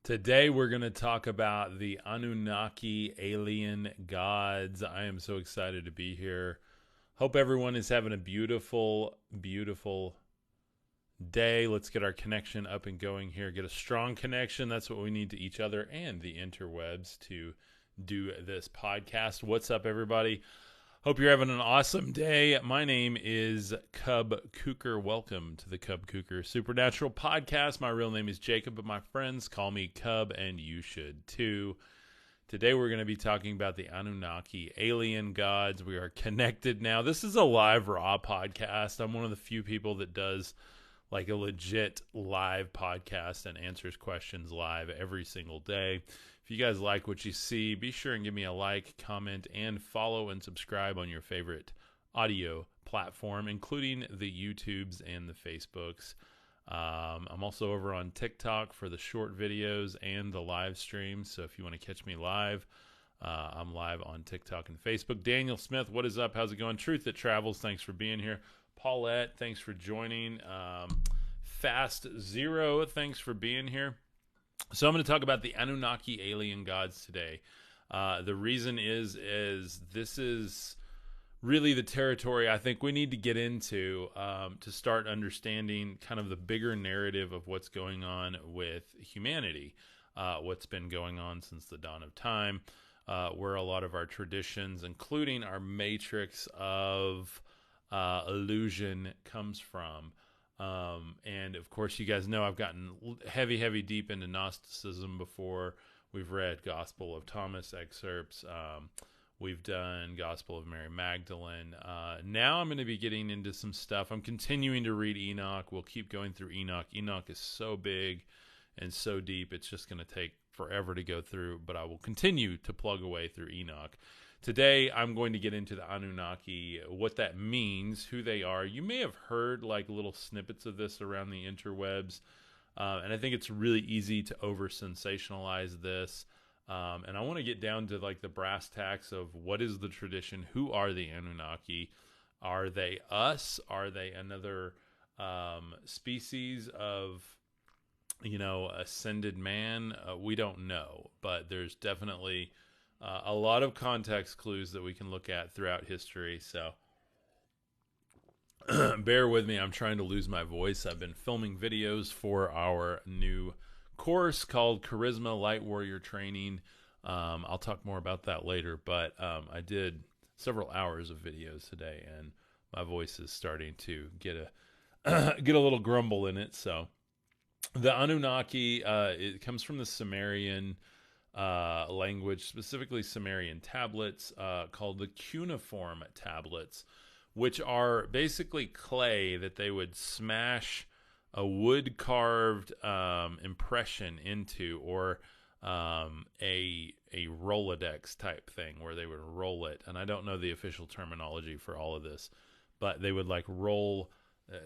Today we're going to talk about the Anunnaki alien gods. I am so excited to be here. Hope everyone is having a beautiful, beautiful day. Let's get our connection up and going here. Get a strong connection. That's what we need to each other and the interwebs to do this podcast. What's up, everybody? Hope you're having an awesome day. My name is Cub Kuker. Welcome to the Cub Kuker Supernatural Podcast. My real name is Jacob, but my friends call me Cub, and you should too. Today we're going to be talking about the Anunnaki alien gods. We are connected now. This is a live raw podcast. I'm one of the few people that does like a legit live podcast and answers questions live every single day. If you guys like what you see, be sure and give me a like, comment, and follow and subscribe on your favorite audio platform, including the YouTubes and the Facebooks. I'm also over on TikTok for the short videos and the live streams. So if you want to catch me live, I'm live on TikTok and Facebook. Daniel Smith, what is up? How's it going? Truth That Travels, thanks for being here. Paulette, thanks for joining. Fast Zero, thanks for being here. So I'm going to talk about the Anunnaki alien gods today. The reason is this is really the territory I think we need to get into to start understanding kind of the bigger narrative of what's going on with humanity, what's been going on since the dawn of time, where a lot of our traditions, including our matrix of illusion, comes from. And of course, you guys know I've gotten heavy deep into Gnosticism before. We've read Gospel of Thomas excerpts. We've done Gospel of Mary Magdalene. Now I'm going to be getting into some stuff. I'm continuing to read Enoch. We'll keep going through Enoch. Enoch is so big and so deep, it's just going to take forever to go through, but I will continue to plug away through Enoch. Today, I'm going to get into the Anunnaki, what that means, who they are. You may have heard like little snippets of this around the interwebs, and I think it's really easy to over-sensationalize this. And I want to get down to like the brass tacks of what is the tradition, who are the Anunnaki, are they us, are they another species of, ascended man? We don't know, but there's definitely a lot of context clues that we can look at throughout history. So bear with me. I'm trying to lose my voice. I've been filming videos for our new course called Charisma Light Warrior Training. I'll talk more about that later, but I did several hours of videos today, and my voice is starting to get a little grumble in it. So the Anunnaki, it comes from the Sumerian language, specifically Sumerian tablets called the cuneiform tablets, which are basically clay that they would smash a wood carved impression into, or a Rolodex type thing where they would roll it. And I don't know the official terminology for all of this, but they would like roll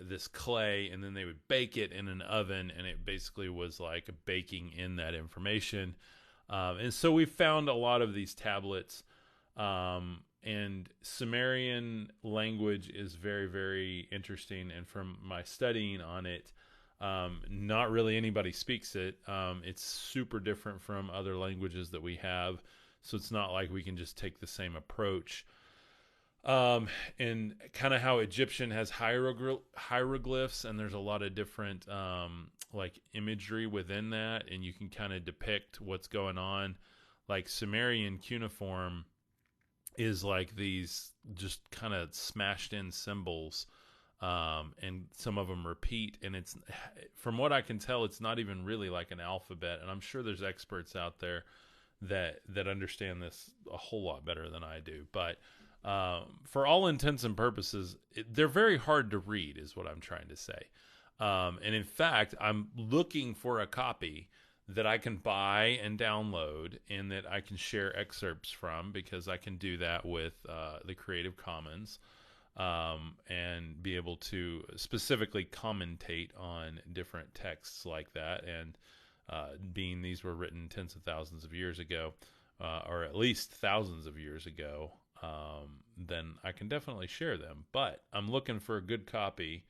this clay, and then they would bake it in an oven, and it basically was like baking in that information. And so we found a lot of these tablets, and Sumerian language is very, very interesting. And from my studying on it, not really anybody speaks it. It's super different from other languages that we have. So it's not like we can just take the same approach. And kind of how Egyptian has hieroglyphs, and there's a lot of different like imagery within that, and you can kind of depict what's going on. Like Sumerian cuneiform is like these just kind of smashed in symbols, and some of them repeat, and it's, from what I can tell, it's not even really like an alphabet. And I'm sure there's experts out there that understand this a whole lot better than I do, but for all intents and purposes, they're very hard to read, is what I'm trying to say. And in fact, I'm looking for a copy that I can buy and download, and that I can share excerpts from, because I can do that with the Creative Commons, and be able to specifically commentate on different texts like that. And being these were written tens of thousands of years ago, or at least thousands of years ago, then I can definitely share them. But I'm looking for a good copy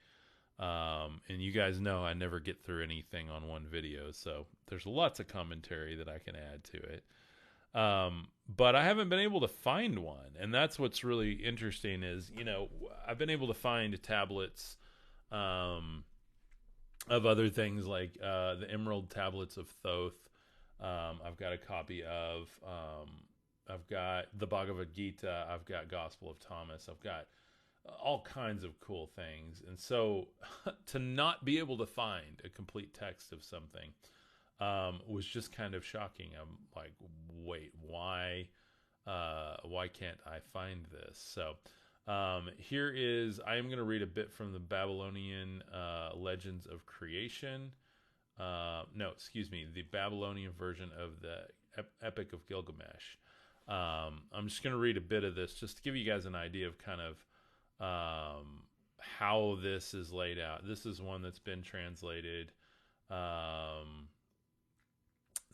And you guys know I never get through anything on one video, so there's lots of commentary that I can add to it. But I haven't been able to find one, and that's what's really interesting is, I've been able to find tablets of other things like the Emerald Tablets of Thoth. I've got a copy of, I've got the Bhagavad Gita, I've got Gospel of Thomas, I've got all kinds of cool things. And so to not be able to find a complete text of something was just kind of shocking. I'm like, wait, why can't I find this? So here is, I am going to read a bit from the Babylonian Legends of Creation. No, excuse me, the Babylonian version of the Epic of Gilgamesh. I'm just going to read a bit of this just to give you guys an idea of kind of how this is laid out. This is one that's been translated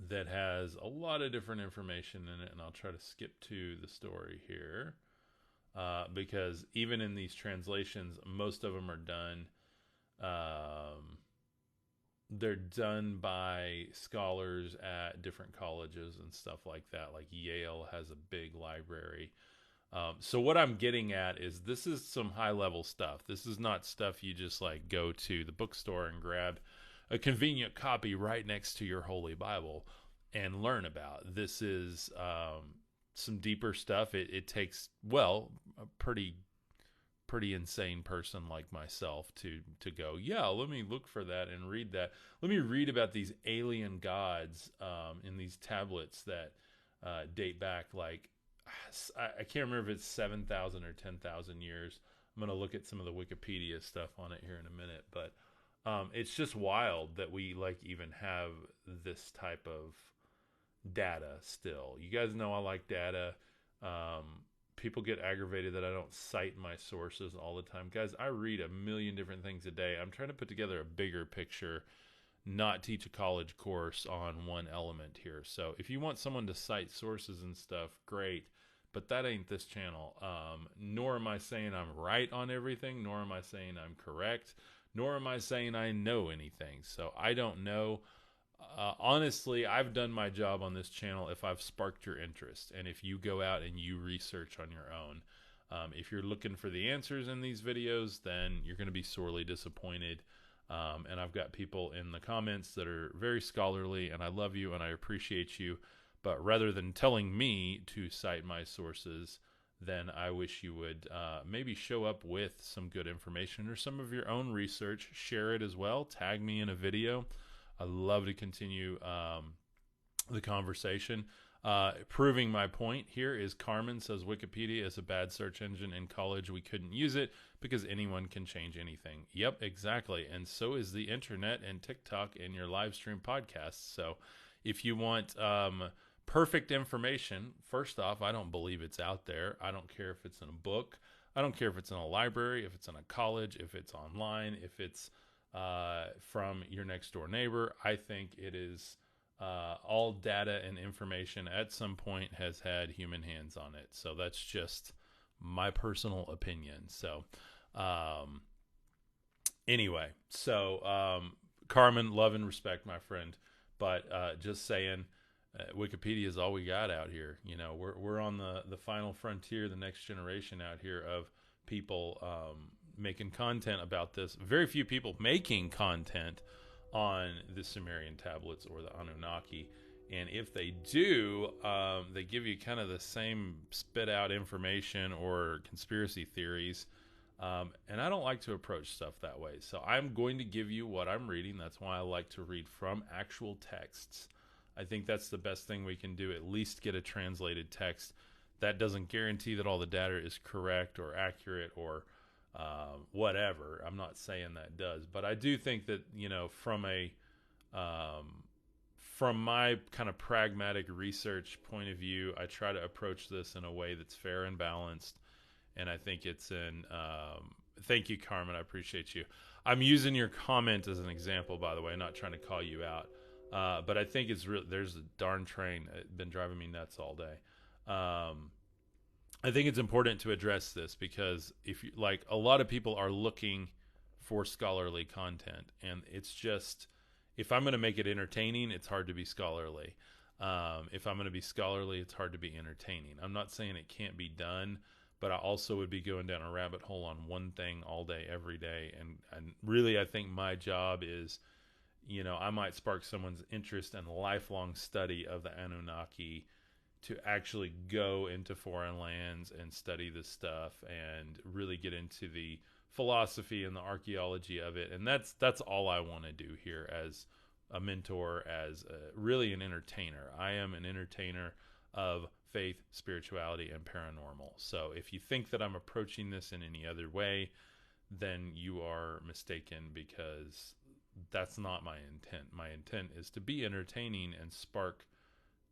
that has a lot of different information in it, and I'll try to skip to the story here because even in these translations, most of them are done. They're done by scholars at different colleges and stuff like that. Like Yale has a big library. So what I'm getting at is this is some high level stuff. This is not stuff you just like go to the bookstore and grab a convenient copy right next to your Holy Bible and learn about. This is some deeper stuff. It takes, well, a pretty insane person like myself to go, yeah, let me look for that and read that. Let me read about these alien gods in these tablets that date back like, I can't remember if it's 7,000 or 10,000 years. I'm going to look at some of the Wikipedia stuff on it here in a minute, but it's just wild that we like even have this type of data still. You guys know I like data. People get aggravated that I don't cite my sources all the time. Guys, I read a million different things a day. I'm trying to put together a bigger picture, not teach a college course on one element here. So if you want someone to cite sources and stuff, great. But that ain't this channel. Nor am I saying I'm right on everything, nor am I saying I'm correct, nor am I saying I know anything. So I don't know. Honestly, I've done my job on this channel if I've sparked your interest. And if you go out and you research on your own. If you're looking for the answers in these videos, then you're going to be sorely disappointed. And I've got people in the comments that are very scholarly, and I love you and I appreciate you. But rather than telling me to cite my sources, then I wish you would maybe show up with some good information or some of your own research. Share it as well. Tag me in a video. I'd love to continue the conversation. Proving my point here is Carmen says Wikipedia is a bad search engine. In college, we couldn't use it because anyone can change anything. Yep, exactly. And so is the internet and TikTok and your live stream podcasts. So if you want perfect information, first off, I don't believe it's out there. I don't care if it's in a book. I don't care if it's in a library, if it's in a college, if it's online, if it's from your next door neighbor. I think it is all data and information at some point has had human hands on it. So that's just my personal opinion. So anyway, so Carmen, love and respect, my friend. But just saying, Wikipedia is all we got out here. You know, we're on the final frontier, the next generation out here of people making content about this. Very few people making content on the Sumerian tablets or the Anunnaki. And if they do, they give you kind of the same spit out information or conspiracy theories. And I don't like to approach stuff that way. So I'm going to give you what I'm reading. That's why I like to read from actual texts. I think that's the best thing we can do, at least get a translated text. That doesn't guarantee that all the data is correct or accurate or whatever. I'm not saying that does, but I do think that, you know, from my kind of pragmatic research point of view, I try to approach this in a way that's fair and balanced. And I think it's thank you, Carmen. I appreciate you. I'm using your comment as an example, by the way, not trying to call you out. But I think it's real. There's a darn train been driving me nuts all day. I think it's important to address this because if you, like, a lot of people are looking for scholarly content. And it's just, if I'm going to make it entertaining, it's hard to be scholarly. If I'm going to be scholarly, it's hard to be entertaining. I'm not saying it can't be done, but I also would be going down a rabbit hole on one thing all day, every day. And really, I think my job is, you know, I might spark someone's interest in lifelong study of the Anunnaki to actually go into foreign lands and study this stuff and really get into the philosophy and the archaeology of it. And that's all I want to do here as a mentor, as really an entertainer. I am an entertainer of faith, spirituality, and paranormal. So if you think that I'm approaching this in any other way, then you are mistaken, because that's not my intent. My intent is to be entertaining and spark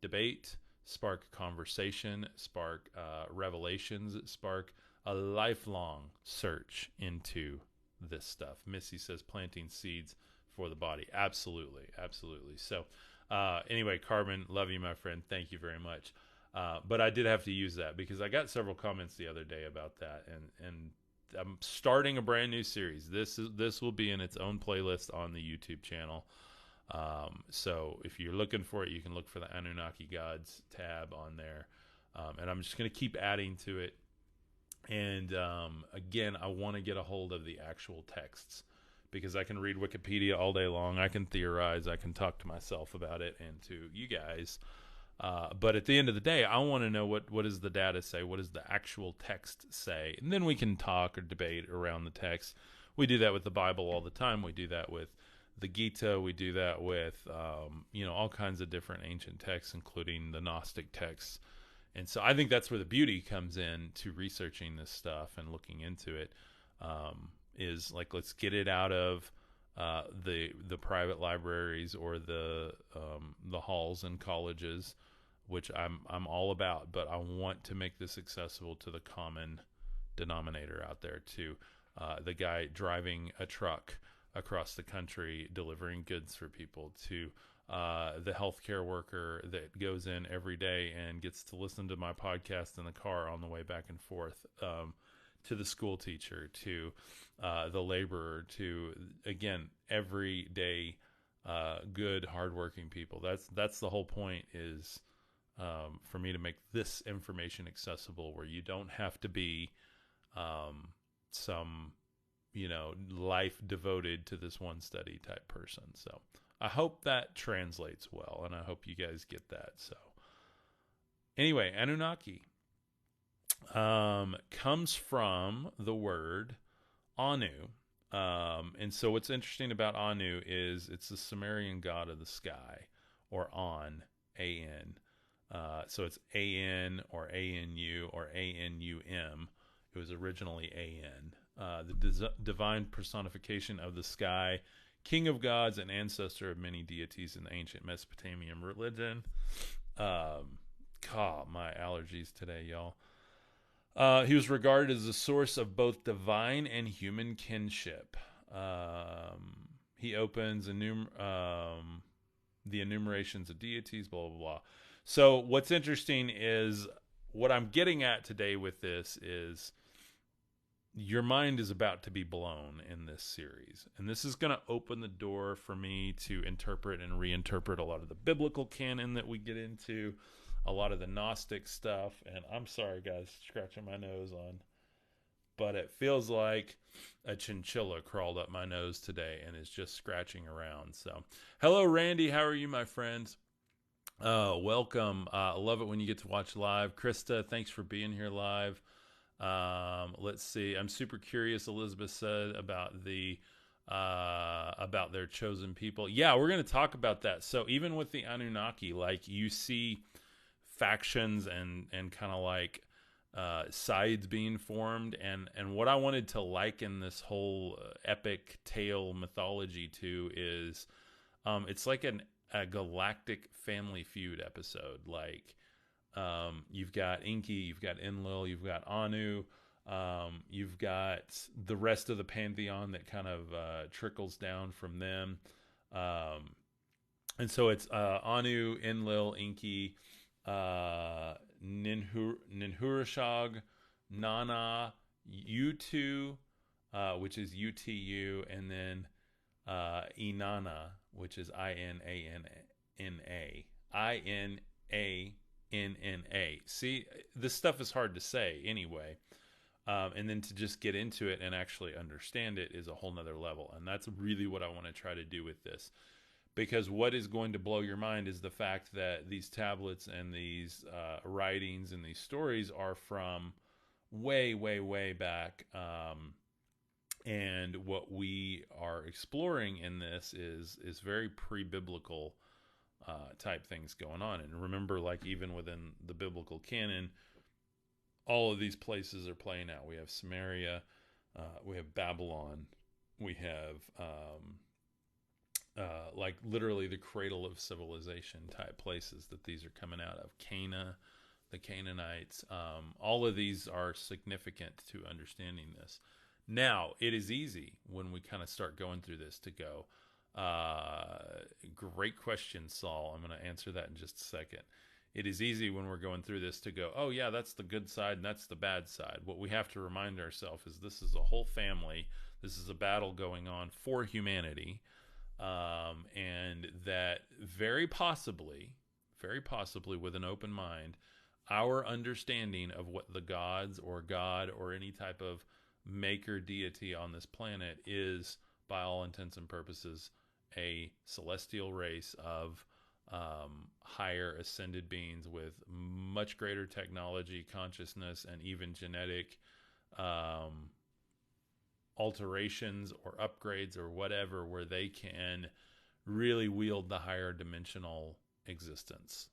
debate, spark conversation, spark revelations, spark a lifelong search into this stuff. Missy says planting seeds for the body. Absolutely, absolutely. So anyway, Carbon, love you, my friend. Thank you very much. But I did have to use that because I got several comments the other day about that, and I'm starting a brand new series. This will be in its own playlist on the YouTube channel. So if you're looking for it, you can look for the Anunnaki Gods tab on there. And I'm just going to keep adding to it. And again, I want to get a hold of the actual texts, because I can read Wikipedia all day long. I can theorize. I can talk to myself about it and to you guys. But at the end of the day, I want to know what does the data say? What does the actual text say? And then we can talk or debate around the text. We do that with the Bible all the time. We do that with the Gita. We do that with, all kinds of different ancient texts, including the Gnostic texts. And so I think that's where the beauty comes in to researching this stuff and looking into it, is like, let's get it out of the private libraries or the halls and colleges, which I'm all about, but I want to make this accessible to the common denominator out there, to the guy driving a truck across the country delivering goods for people, to the healthcare worker that goes in every day and gets to listen to my podcast in the car on the way back and forth, to the school teacher, to the laborer, to, again, everyday good, hardworking people. That's the whole point, is for me to make this information accessible, where you don't have to be some life devoted to this one study type person. So I hope that translates well, and I hope you guys get that. So anyway, Anunnaki comes from the word Anu. And so what's interesting about Anu is it's the Sumerian god of the sky, or An, A-N. So it's A-N or A-N-U or A-N-U-M. It was originally A-N. The divine personification of the sky, king of gods and ancestor of many deities in the ancient Mesopotamian religion. God, my allergies today, y'all. He was regarded as the source of both divine and human kinship. He opens the enumerations of deities, blah, blah, blah. So what's interesting is, what I'm getting at today with this is, your mind is about to be blown in this series. And this is going to open the door for me to interpret and reinterpret a lot of the biblical canon that we get into, a lot of the Gnostic stuff. And I'm sorry, guys, scratching my nose on, but it feels like a chinchilla crawled up my nose today and is just scratching around. So hello, Randy. How are you, my friends? Welcome. I love it when you get to watch live. Krista, thanks for being here live. Let's see. I'm super curious, Elizabeth said, about their chosen people. Yeah, we're going to talk about that. So even with the Anunnaki, like, you see factions and kind of like sides being formed, and what I wanted to liken this whole epic tale mythology to is it's like a galactic family feud episode. Like, you've got Enki, you've got Enlil, you've got Anu, you've got the rest of the pantheon that kind of trickles down from them. And so it's Anu, Enlil, Enki, Ninhurashag, Nana, Utu, which is UTU, and then Inanna, which is INANNA. INANNA. See, this stuff is hard to say anyway. And then to just get into it and actually understand it is a whole nother level. And that's really what I want to try to do with this. Because what is going to blow your mind is the fact that these tablets and these writings and these stories are from way, way, way back. And what we are exploring in this is very pre-biblical type things going on. And remember, like, even within the biblical canon, all of these places are playing out. We have Samaria, we have Babylon, we have like literally the cradle of civilization type places that these are coming out of. Cana, the Canaanites, all of these are significant to understanding this. Now, it is easy when we kind of start going through this to go, great question, Saul. I'm going to answer that in just a second. It is easy when we're going through this to go, oh yeah, that's the good side and that's the bad side. What we have to remind ourselves is this is a whole family. This is a battle going on for humanity. And that very possibly with an open mind, our understanding of what the gods or God or any type of maker deity on this planet is, by all intents and purposes, a celestial race of higher ascended beings with much greater technology, consciousness, and even genetic alterations or upgrades or whatever, where they can really wield the higher dimensional existence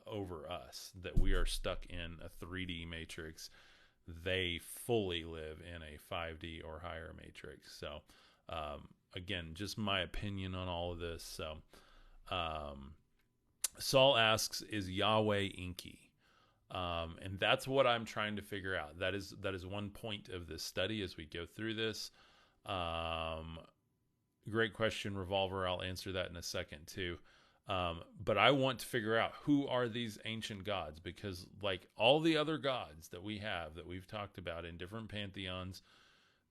over us, that we are stuck in a 3D matrix. They fully live in a 5D or higher matrix. So again, just my opinion on all of this. So Saul asks, is Yahweh Inky? And that's what I'm trying to figure out. That is one point of this study as we go through this. Great question, Revolver. I'll answer that in a second too. But I want to figure out, who are these ancient gods? Because like all the other gods that we have, that we've talked about in different pantheons,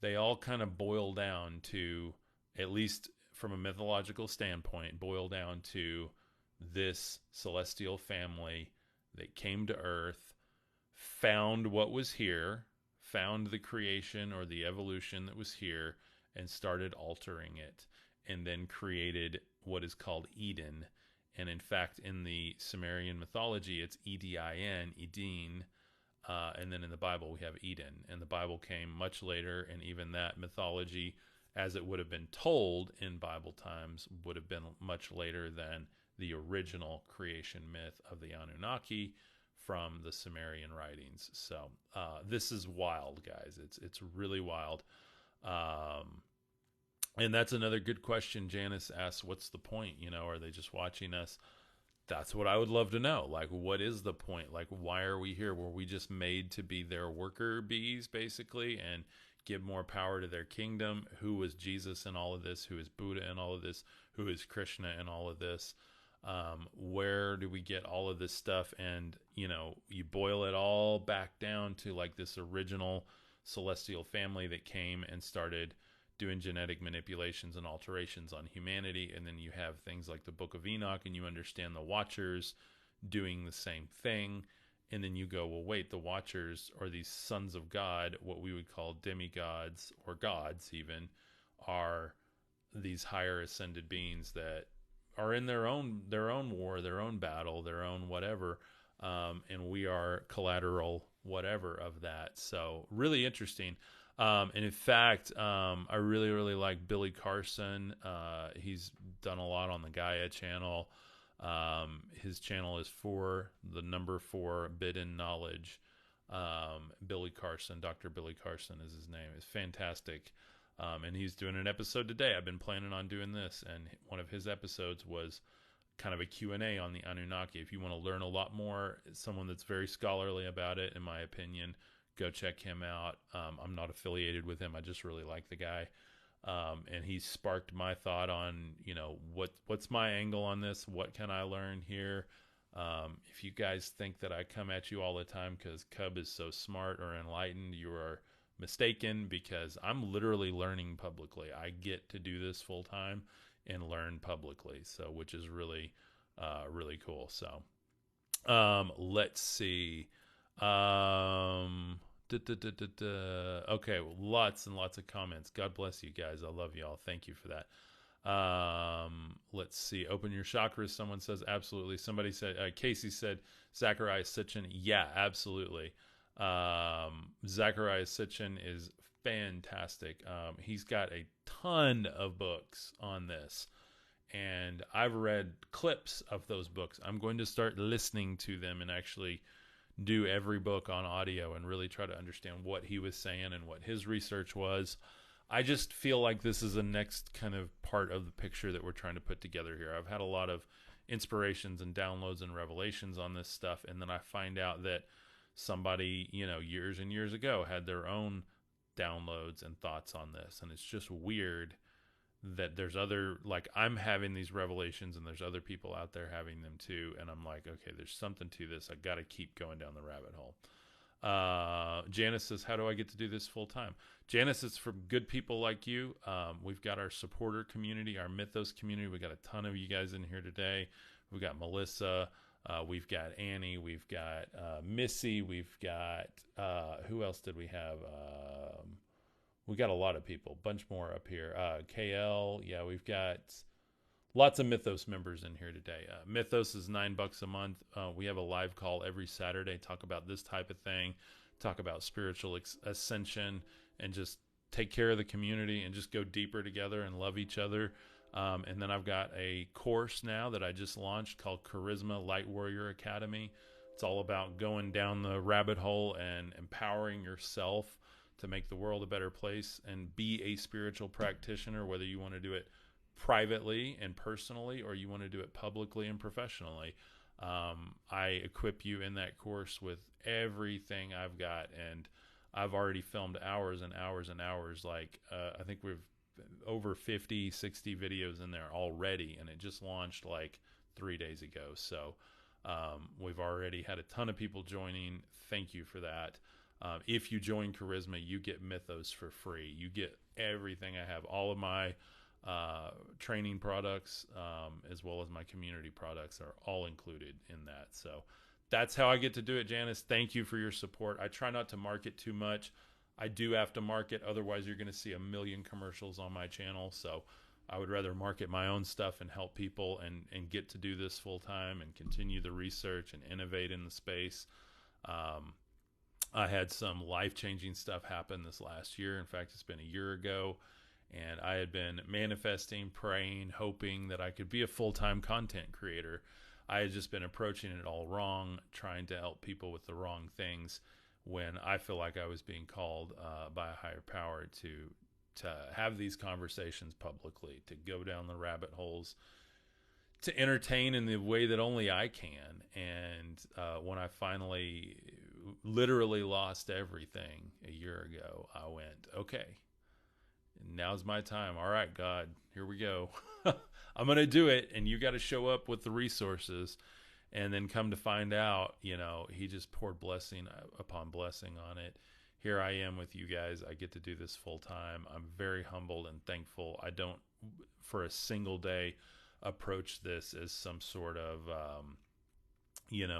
they all kind of boil down to, at least from a mythological standpoint, boil down to this celestial family that came to Earth, found what was here, found the creation or the evolution that was here, and started altering it, and then created what is called Eden. And in fact, in the Sumerian mythology, it's Edin, Edin, and then in the Bible we have Eden. And the Bible came much later, and even that mythology, as it would have been told in Bible times, would have been much later than the original creation myth of the Anunnaki from the Sumerian writings. So this is wild, guys. It's really wild. And that's another good question. Janice asks, what's the point? You know, are they just watching us? That's what I would love to know. Like, what is the point? Like, why are we here? Were we just made to be their worker bees, basically, and give more power to their kingdom? Who was Jesus in all of this? Who is Buddha in all of this? Who is Krishna in all of this? Where do we get all of this stuff? And, you know, you boil it all back down to like this original celestial family that came and started doing genetic manipulations and alterations on humanity. And then you have things like the Book of Enoch, and you understand the Watchers doing the same thing. And then you go, well, wait, the Watchers are these sons of God, what we would call demigods, or gods even, are these higher ascended beings that are in their own war, their own battle, their own whatever, and we are collateral whatever of that. So really interesting. And in fact, I really like Billy Carson. He's done a lot on the Gaia channel. His channel is number 4 Bidden Knowledge. Billy Carson, Dr. Billy Carson is his name. It's fantastic. And he's doing an episode today. I've been planning on doing this, and one of his episodes was kind of a Q&A on the Anunnaki. If you want to learn a lot more, someone that's very scholarly about it, in my opinion, go check him out. I'm not affiliated with him. I just really like the guy. And he sparked my thought on, you know, what's my angle on this? What can I learn here? If you guys think that I come at you all the time because Cub is so smart or enlightened, you are mistaken, because I'm literally learning publicly. I get to do this full time and learn publicly, so which is really really cool. So let's see. Okay, well, lots and lots of comments. God bless you guys. I love y'all. Thank you for that. Let's see. Open your chakras. Someone says absolutely. Somebody said Casey said Zachariah Sitchin. Yeah, absolutely. Zachariah Sitchin is fantastic. He's got a ton of books on this, and I've read clips of those books. I'm going to start listening to them and actually do every book on audio and really try to understand what he was saying and what his research was. I just feel like this is the next kind of part of the picture that we're trying to put together here. I've had a lot of inspirations and downloads and revelations on this stuff, and then I find out that somebody, years and years ago had their own downloads and thoughts on this, and it's just weird that there's other, like, I'm having these revelations and there's other people out there having them too, and I'm like, okay, there's something to this. I got to keep going down the rabbit hole. Janice says, how do I get to do this full time? Janice, it's for good people like you. We've got our supporter community, our Mythos community. We got a ton of you guys in here today. We've got Melissa, we've got Annie, we've got Missy, we've got who else did we have? We got a lot of people, bunch more up here. KL, yeah, we've got lots of Mythos members in here today. Mythos is $9 a month. We have a live call every Saturday, talk about this type of thing, talk about spiritual ascension, and just take care of the community and just go deeper together and love each other. And then I've got a course now that I just launched called Charisma Light Warrior Academy. It's all about going down the rabbit hole and empowering yourself to make the world a better place and be a spiritual practitioner, whether you want to do it privately and personally or you want to do it publicly and professionally. I equip you in that course with everything I've got, and I've already filmed hours and hours and hours. Like I think we've over 50, 60 videos in there already, and it just launched like 3 days ago. So we've already had a ton of people joining. Thank you for that. If you join Charisma, you get Mythos for free. You get everything I have. All of my training products, as well as my community products, are all included in that. So that's how I get to do it, Janice. Thank you for your support. I try not to market too much. I do have to market, otherwise you're going to see a million commercials on my channel. So I would rather market my own stuff and help people and get to do this full time and continue the research and innovate in the space. I had some life-changing stuff happen this last year. In fact, it's been a year ago, and I had been manifesting, praying, hoping that I could be a full-time content creator. I had just been approaching it all wrong, trying to help people with the wrong things, when I feel like I was being called by a higher power to have these conversations publicly, to go down the rabbit holes, to entertain in the way that only I can. And when I finally literally lost everything a year ago, I went, okay, now's my time. All right, God, here we go. I'm going to do it, and you got to show up with the resources. And then come to find out, he just poured blessing upon blessing on it. Here I am with you guys. I get to do this full time. I'm very humbled and thankful. I don't, for a single day, approach this as some sort of,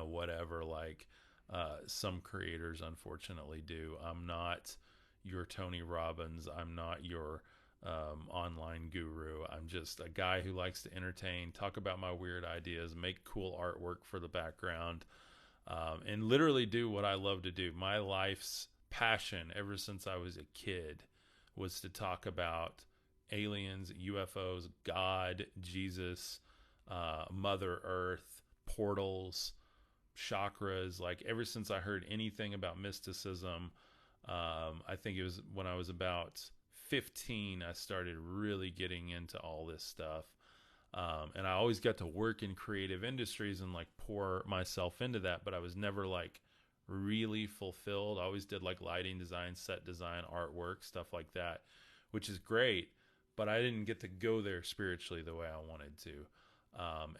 whatever, like some creators unfortunately do. I'm not your Tony Robbins. I'm not your online guru. I'm just a guy who likes to entertain, talk about my weird ideas, make cool artwork for the background, and literally do what I love to do. My life's passion ever since I was a kid was to talk about aliens, UFOs, God, Jesus, Mother Earth, portals, chakras. Like, ever since I heard anything about mysticism, I think it was when I was about 15, I started really getting into all this stuff. And I always got to work in creative industries and like pour myself into that, but I was never like really fulfilled. I always did like lighting design, set design, artwork, stuff like that, which is great, but I didn't get to go there spiritually the way I wanted to.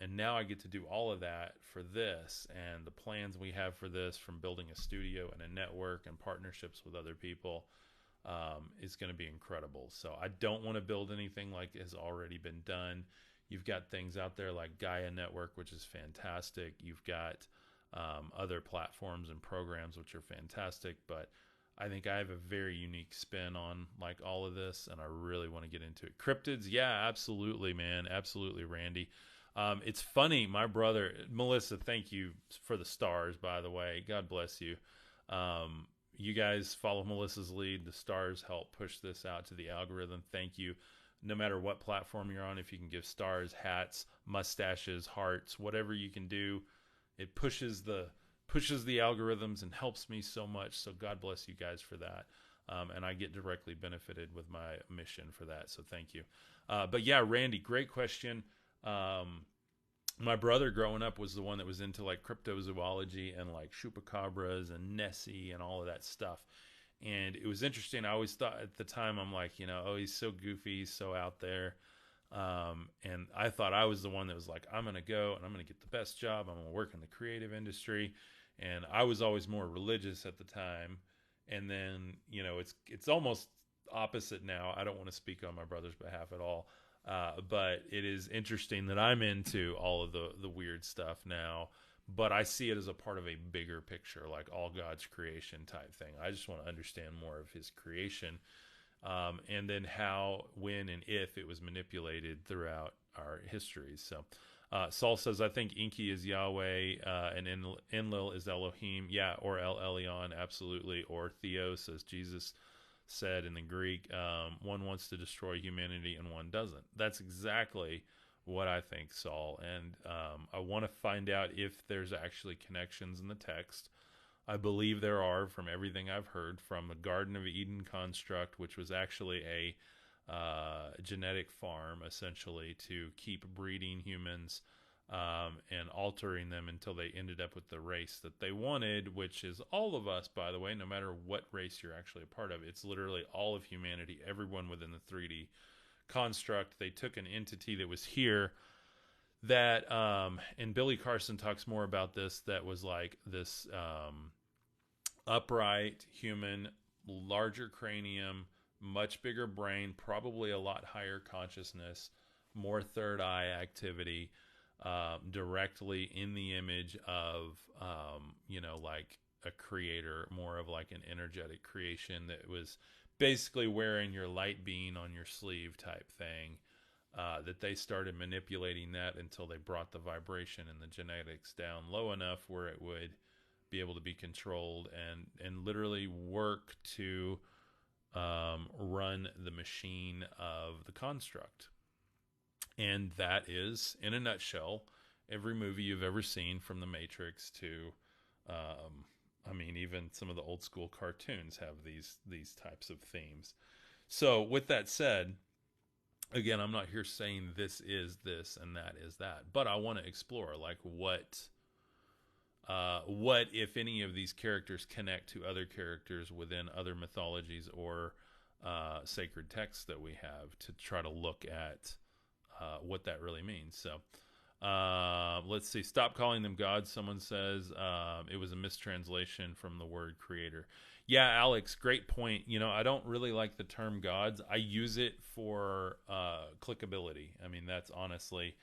And now I get to do all of that for this, and the plans we have for this, from building a studio and a network and partnerships with other people. is going to be incredible. So I don't want to build anything like has already been done. You've got things out there like Gaia Network, which is fantastic. You've got other platforms and programs which are fantastic, but I think I have a very unique spin on like all of this, and I really want to get into it. Cryptids, yeah, absolutely, man, absolutely, Randy. It's funny, my brother Melissa. Thank you for the stars, by the way. God bless you. You guys follow Melissa's lead. The stars help push this out to the algorithm. Thank you. No matter what platform you're on, if you can give stars, hats, mustaches, hearts, whatever you can do, it pushes the algorithms and helps me so much. So God bless you guys for that. And I get directly benefited with my mission for that. So thank you. But yeah, Randy, great question. My brother growing up was the one that was into like cryptozoology and like chupacabras and Nessie and all of that stuff. And it was interesting. I always thought at the time, I'm like, oh, he's so goofy, he's so out there. And I thought I was the one that was like, I'm going to go and I'm going to get the best job. I'm going to work in the creative industry. And I was always more religious at the time. And then, it's almost opposite now. I don't want to speak on my brother's behalf at all. But it is interesting that I'm into all of the weird stuff now, but I see it as a part of a bigger picture, like all God's creation type thing. I just want to understand more of his creation, and then how, when, and if it was manipulated throughout our history. So Saul says, I think Enki is Yahweh, and Enlil is Elohim. Yeah, or El Elyon, absolutely. Or Theos, as Jesus said in the Greek. One wants to destroy humanity and one doesn't. That's exactly what I think, Saul. And I want to find out if there's actually connections in the text. I believe there are, from everything I've heard, from the Garden of Eden construct, which was actually a genetic farm, essentially, to keep breeding humans and altering them until they ended up with the race that they wanted, which is all of us, by the way, no matter what race you're actually a part of. It's literally all of humanity, everyone within the 3D construct. They took an entity that was here that, and Billy Carson talks more about this, that was like this upright human, larger cranium, much bigger brain, probably a lot higher consciousness, more third eye activity, directly in the image of, like a creator, more of like an energetic creation that was basically wearing your light being on your sleeve type thing. That they started manipulating that until they brought the vibration and the genetics down low enough where it would be able to be controlled and literally work to run the machine of the construct. And that is, in a nutshell, every movie you've ever seen, from The Matrix to, even some of the old school cartoons have these types of themes. So with that said, again, I'm not here saying this is this and that is that, but I want to explore like what if any of these characters connect to other characters within other mythologies or sacred texts that we have, to try to look at what that really means. So let's see. Stop calling them gods. Someone says it was a mistranslation from the word creator. Yeah, Alex, great point. I don't really like the term gods. I use it for clickability. That's honestly,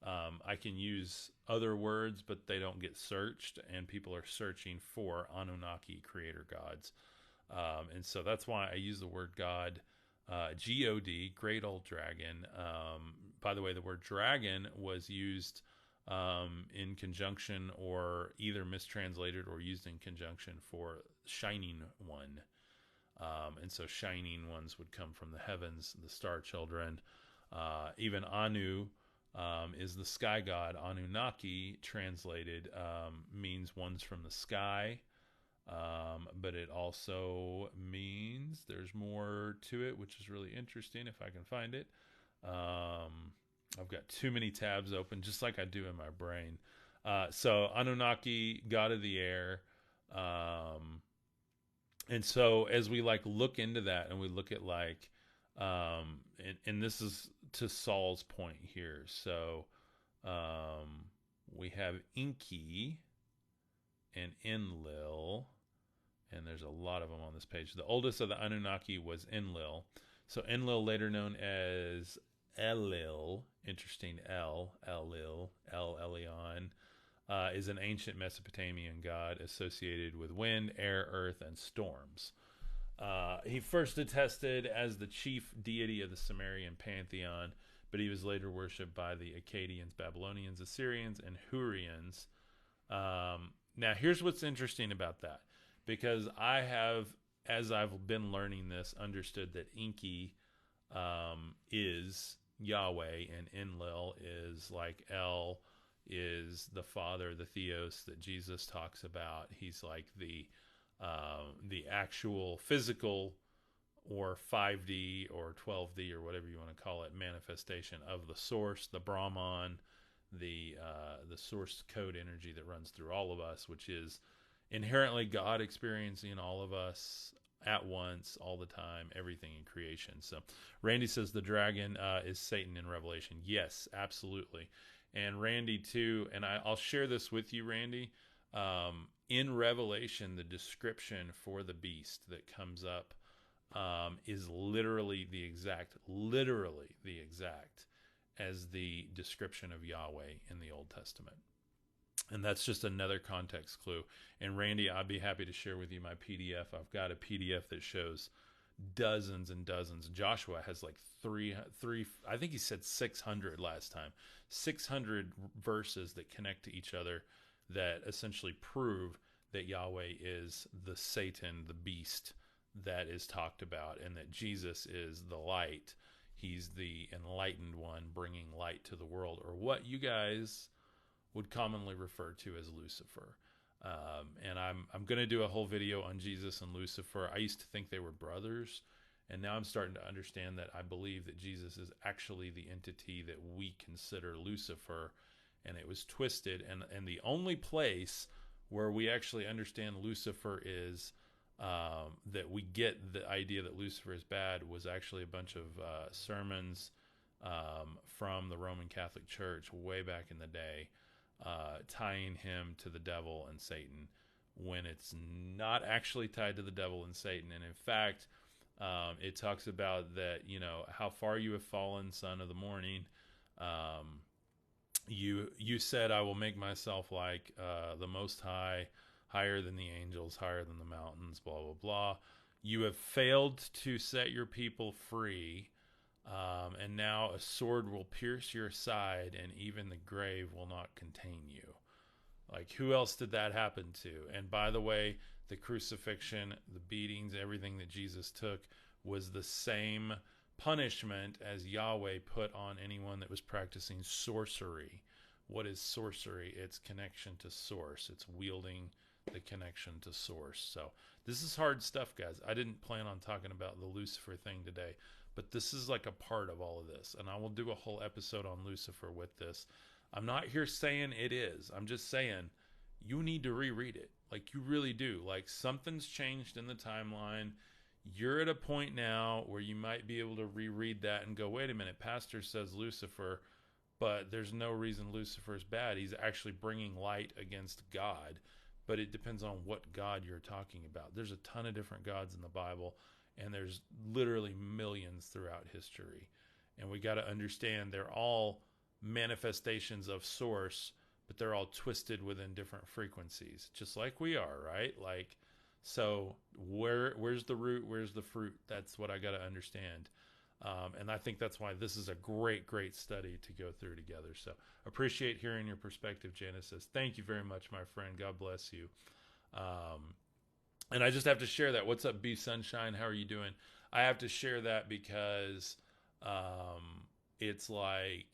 I can use other words, but they don't get searched, and people are searching for Anunnaki creator gods. And so that's why I use the word God. God, great old dragon. By the way, the word dragon was used in conjunction, or either mistranslated or used in conjunction, for shining one. And so shining ones would come from the heavens, the star children. Even Anu is the sky god. Anunnaki, translated, means ones from the sky. But it also means there's more to it, which is really interesting if I can find it. I've got too many tabs open, just like I do in my brain. So Anunnaki, god of the air. And so as we look into that, and we look at and this is to Saul's point here. So we have Enki and Enlil And there's a lot of them on this page. The oldest of the Anunnaki was Enlil. So Enlil, later known as Elil, interesting Elil, El Elyon, is an ancient Mesopotamian god associated with wind, air, earth, and storms. He first attested as the chief deity of the Sumerian pantheon, but he was later worshipped by the Akkadians, Babylonians, Assyrians, and Hurrians. Now, here's what's interesting about that, because I have, as I've been learning this, understood that Enki is Yahweh, and Enlil is like El is the Father, the Theos that Jesus talks about. He's like the actual physical or 5D or 12D or whatever you want to call it manifestation of the source, the Brahman, the source code energy that runs through all of us, which is inherently God experiencing all of us at once, all the time, everything in creation. So Randy says the dragon is Satan in Revelation. Yes, absolutely. And Randy too, and I'll share this with you, Randy. In Revelation, the description for the beast that comes up is literally the exact as the description of Yahweh in the Old Testament. And that's just another context clue. And Randy, I'd be happy to share with you my PDF. I've got a PDF that shows dozens and dozens. Joshua has like three, I think he said 600 last time, 600 verses that connect to each other that essentially prove that Yahweh is the Satan, the beast that is talked about, and that Jesus is the light. He's the enlightened one bringing light to the world, or what you guys would commonly refer to as Lucifer. And I'm going to do a whole video on Jesus and Lucifer. I used to think they were brothers, and now I'm starting to understand that I believe that Jesus is actually the entity that we consider Lucifer, and it was twisted. And the only place where we actually understand Lucifer is that we get the idea that Lucifer is bad was actually a bunch of sermons from the Roman Catholic Church way back in the day, tying him to the devil and Satan, when it's not actually tied to the devil and Satan. And in fact, it talks about that, how far you have fallen, son of the morning. You said, I will make myself like the Most High, higher than the angels, higher than the mountains, blah, blah, blah. You have failed to set your people free, and now a sword will pierce your side, and even the grave will not contain you. Like, who else did that happen to? And by the way, the crucifixion, the beatings, everything that Jesus took was the same punishment as Yahweh put on anyone that was practicing sorcery. What is sorcery? It's connection to source. It's wielding the connection to source. So this is hard stuff, guys. I didn't plan on talking about the Lucifer thing today, but this is like a part of all of this, and I will do a whole episode on Lucifer with this. I'm not here saying it is. I'm just saying you need to reread it. Like, you really do. Like, something's changed in the timeline. You're at a point now where you might be able to reread that and go, wait a minute, Pastor says Lucifer, but there's no reason Lucifer's bad. He's actually bringing light against God. But it depends on what God you're talking about. There's a ton of different gods in the Bible, and there's literally millions throughout history. And we got to understand they're all manifestations of source, but they're all twisted within different frequencies, just like we are, right? Like, so where's the root? Where's the fruit? That's what I got to understand. And I think that's why this is a great, great study to go through together. So appreciate hearing your perspective, Genesis. Thank you very much, my friend. God bless you. And I just have to share that. What's up, B Sunshine? How are you doing? I have to share that because it's like,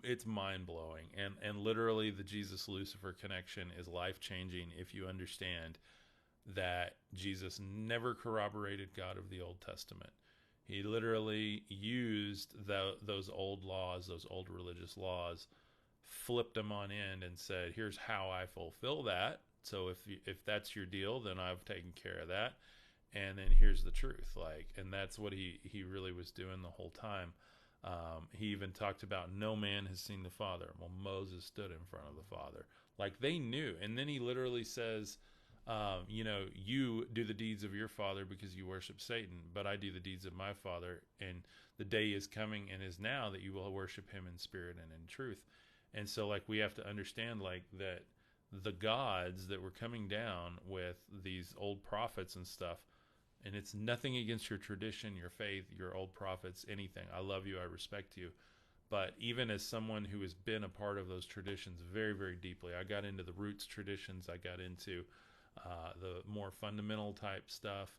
it's mind-blowing. And literally the Jesus-Lucifer connection is life-changing if you understand that Jesus never corroborated God of the Old Testament. He literally used those old laws, those old religious laws, flipped them on end and said, here's how I fulfill that. So if that's your deal, then I've taken care of that. And then here's the truth. And that's what he really was doing the whole time. He even talked about no man has seen the Father. Well, Moses stood in front of the Father. Like, they knew. And then he literally says, You do the deeds of your father because you worship Satan, but I do the deeds of my father. And the day is coming and is now that you will worship him in spirit and in truth. And so, like, we have to understand, like, that the gods that were coming down with these old prophets and stuff, and it's nothing against your tradition, your faith, your old prophets, anything. I love you. I respect you. But even as someone who has been a part of those traditions very, very deeply, I got into the roots traditions. I got into the more fundamental type stuff,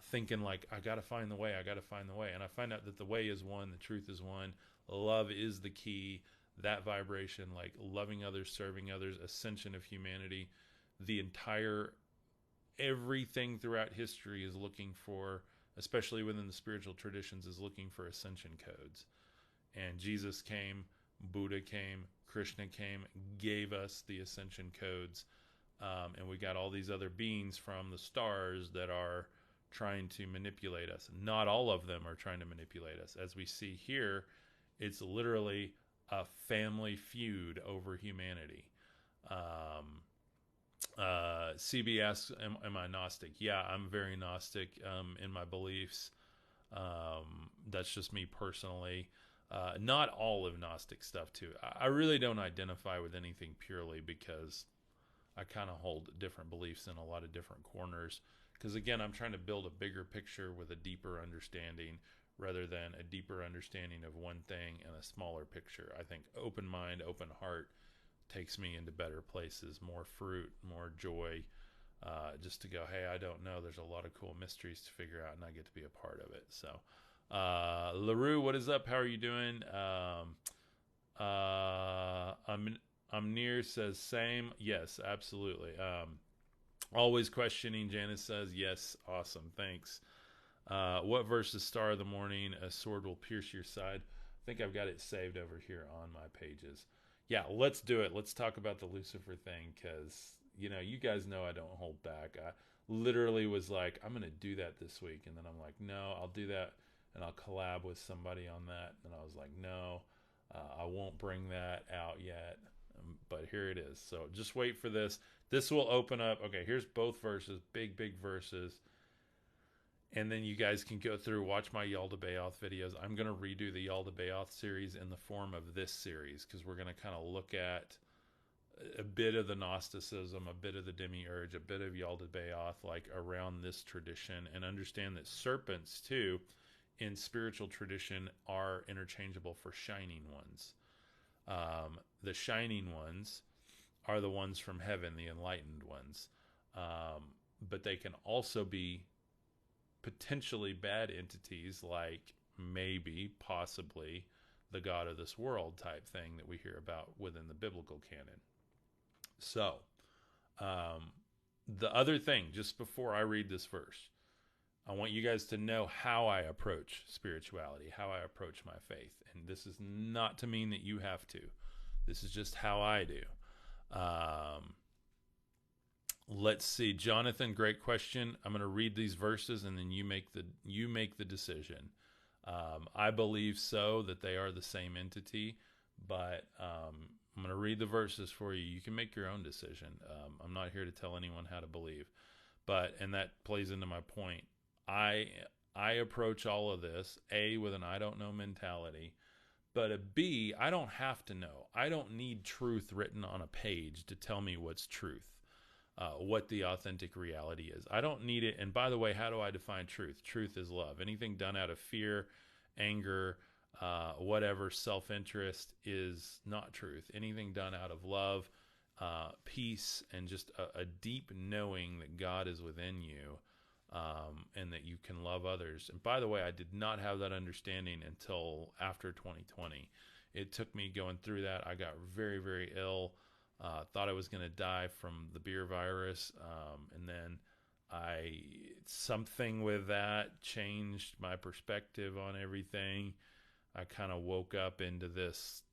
thinking like, I got to find the way. I got to find the way. And I find out that the way is one. The truth is one. Love is the key. That vibration, like loving others, serving others, ascension of humanity, everything throughout history is looking for, especially within the spiritual traditions, is looking for ascension codes. And Jesus came, Buddha came, Krishna came, gave us the ascension codes. And we got all these other beings from the stars that are trying to manipulate us. Not all of them are trying to manipulate us. As we see here, it's literally a family feud over humanity. CB asks, am I Gnostic? Yeah, I'm very Gnostic in my beliefs. That's just me personally. Not all of Gnostic stuff, too. I really don't identify with anything purely because I kind of hold different beliefs in a lot of different corners. Because, again, I'm trying to build a bigger picture with a deeper understanding rather than a deeper understanding of one thing and a smaller picture. I think open mind, open heart takes me into better places, more fruit, more joy, just to go, hey, I don't know. There's a lot of cool mysteries to figure out, and I get to be a part of it. So, LaRue, what is up? How are you doing? Amnir says, same. Yes, absolutely. Always questioning, Janice says, yes, awesome, thanks. What verse is Star of the Morning? A sword will pierce your side. I think I've got it saved over here on my pages. Yeah, let's do it. Let's talk about the Lucifer thing because, you guys know I don't hold back. I literally was like, I'm going to do that this week. And then I'm like, no, I'll do that and I'll collab with somebody on that. And I was like, no, I won't bring that out yet. But here it is. So just wait for this. This will open up. Okay, here's both verses, big verses. And then you guys can go through, watch my Yaldabaoth videos. I'm going to redo the Yaldabaoth series in the form of this series because we're going to kind of look at a bit of the Gnosticism, a bit of the Demiurge, a bit of Yaldabaoth, like around this tradition, and understand that serpents, too, in spiritual tradition are interchangeable for shining ones. The shining ones are the ones from heaven, the enlightened ones. But they can also be potentially bad entities, like maybe, possibly, the god of this world type thing that we hear about within the biblical canon. So, the other thing, just before I read this verse, I want you guys to know how I approach spirituality, how I approach my faith. And this is not to mean that you have to. This is just how I do. Let's see, Jonathan, great question. I'm going to read these verses and then you make the decision. I believe so that they are the same entity, but I'm going to read the verses for you. You can make your own decision. I'm not here to tell anyone how to believe, and that plays into my point. I approach all of this A, with an I don't know mentality, but a B, I don't have to know. I don't need truth written on a page to tell me what's truth. What the authentic reality is. I don't need it. And by the way, how do I define truth? Truth is love. Anything done out of fear, anger, whatever, self-interest is not truth. Anything done out of love, peace, and just a deep knowing that God is within you, and that you can love others. And by the way, I did not have that understanding until after 2020. It took me going through that. I got very, very ill. Thought I was going to die from the beer virus, and then something with that changed my perspective on everything. I kind of woke up into this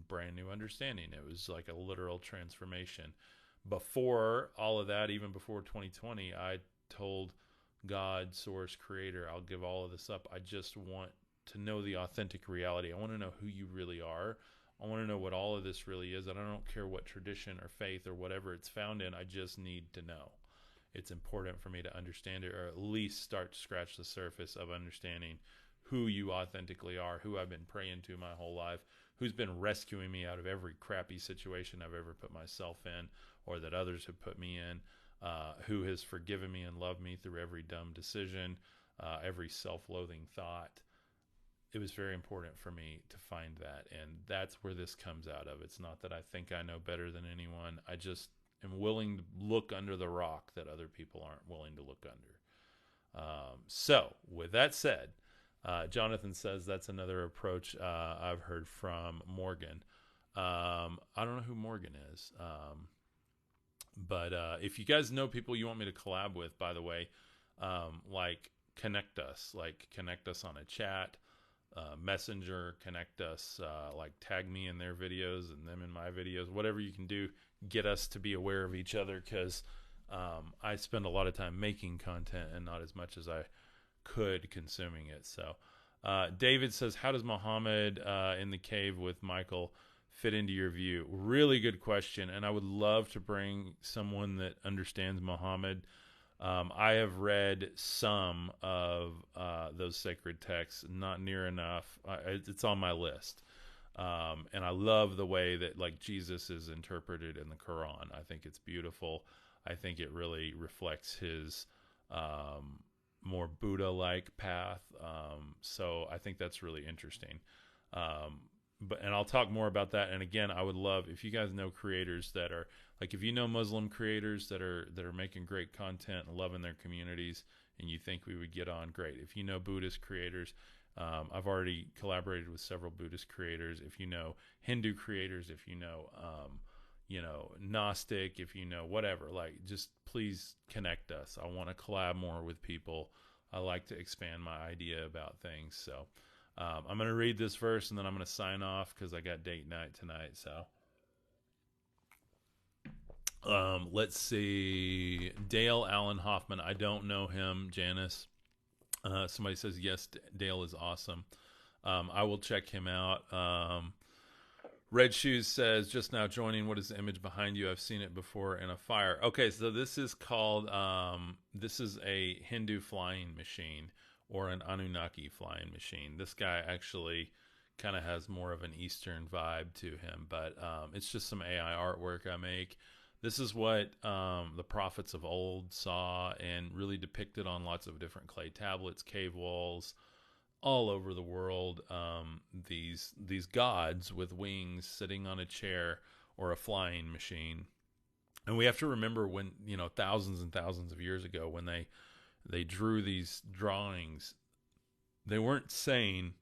brand new understanding. It was like a literal transformation. Before all of that, even before 2020, I told God, Source, Creator, I'll give all of this up. I just want to know the authentic reality. I want to know who you really are. I want to know what all of this really is, and I don't care what tradition or faith or whatever it's found in. I just need to know. it's important for me to understand it, or at least start to scratch the surface of understanding who you authentically are, who I've been praying to my whole life, who's been rescuing me out of every crappy situation I've ever put myself in, or that others have put me in, who has forgiven me and loved me through every dumb decision, every self-loathing thought. It was very important for me to find that, and that's where this comes out of. It's not that I think I know better than anyone. I just am willing to look under the rock that other people aren't willing to look under. So, with that said, Jonathan says that's another approach I've heard from Morgan. I don't know who Morgan is, but if you guys know people you want me to collab with, by the way, like connect us on a chat, messenger, connect us, like tag me in their videos and them in my videos, whatever you can do, get us to be aware of each other, because I spend a lot of time making content and not as much as I could consuming it. So David says, how does Muhammad in the cave with Michael fit into your view? Really good question, and I would love to bring someone that understands Muhammad. I have read some of those sacred texts, not near enough. It's on my list. And I love the way that like Jesus is interpreted in the Quran. I think it's beautiful. I think it really reflects his more Buddha-like path. So I think that's really interesting. And I'll talk more about that. And again, I would love if you guys know creators that are like, if you know Muslim creators that are making great content and loving their communities, and you think we would get on, great. If you know Buddhist creators, I've already collaborated with several Buddhist creators. If you know Hindu creators, if you know Gnostic, if you know whatever, like just please connect us. I want to collab more with people. I like to expand my idea about things. So I'm going to read this verse and then I'm going to sign off because I got date night tonight. So let's see. Dale Allen Hoffman. I don't know him. Janice. Somebody says, yes, Dale is awesome. I will check him out. Red Shoes says, just now joining. What is the image behind you? I've seen it before in a fire. Okay, so this is called, this is a Hindu flying machine, or an Anunnaki flying machine. This guy actually kind of has more of an Eastern vibe to him, but it's just some AI artwork I make. This is what the prophets of old saw and really depicted on lots of different clay tablets, cave walls, all over the world. These gods with wings sitting on a chair or a flying machine. And we have to remember when, thousands and thousands of years ago, when they drew these drawings, they weren't saying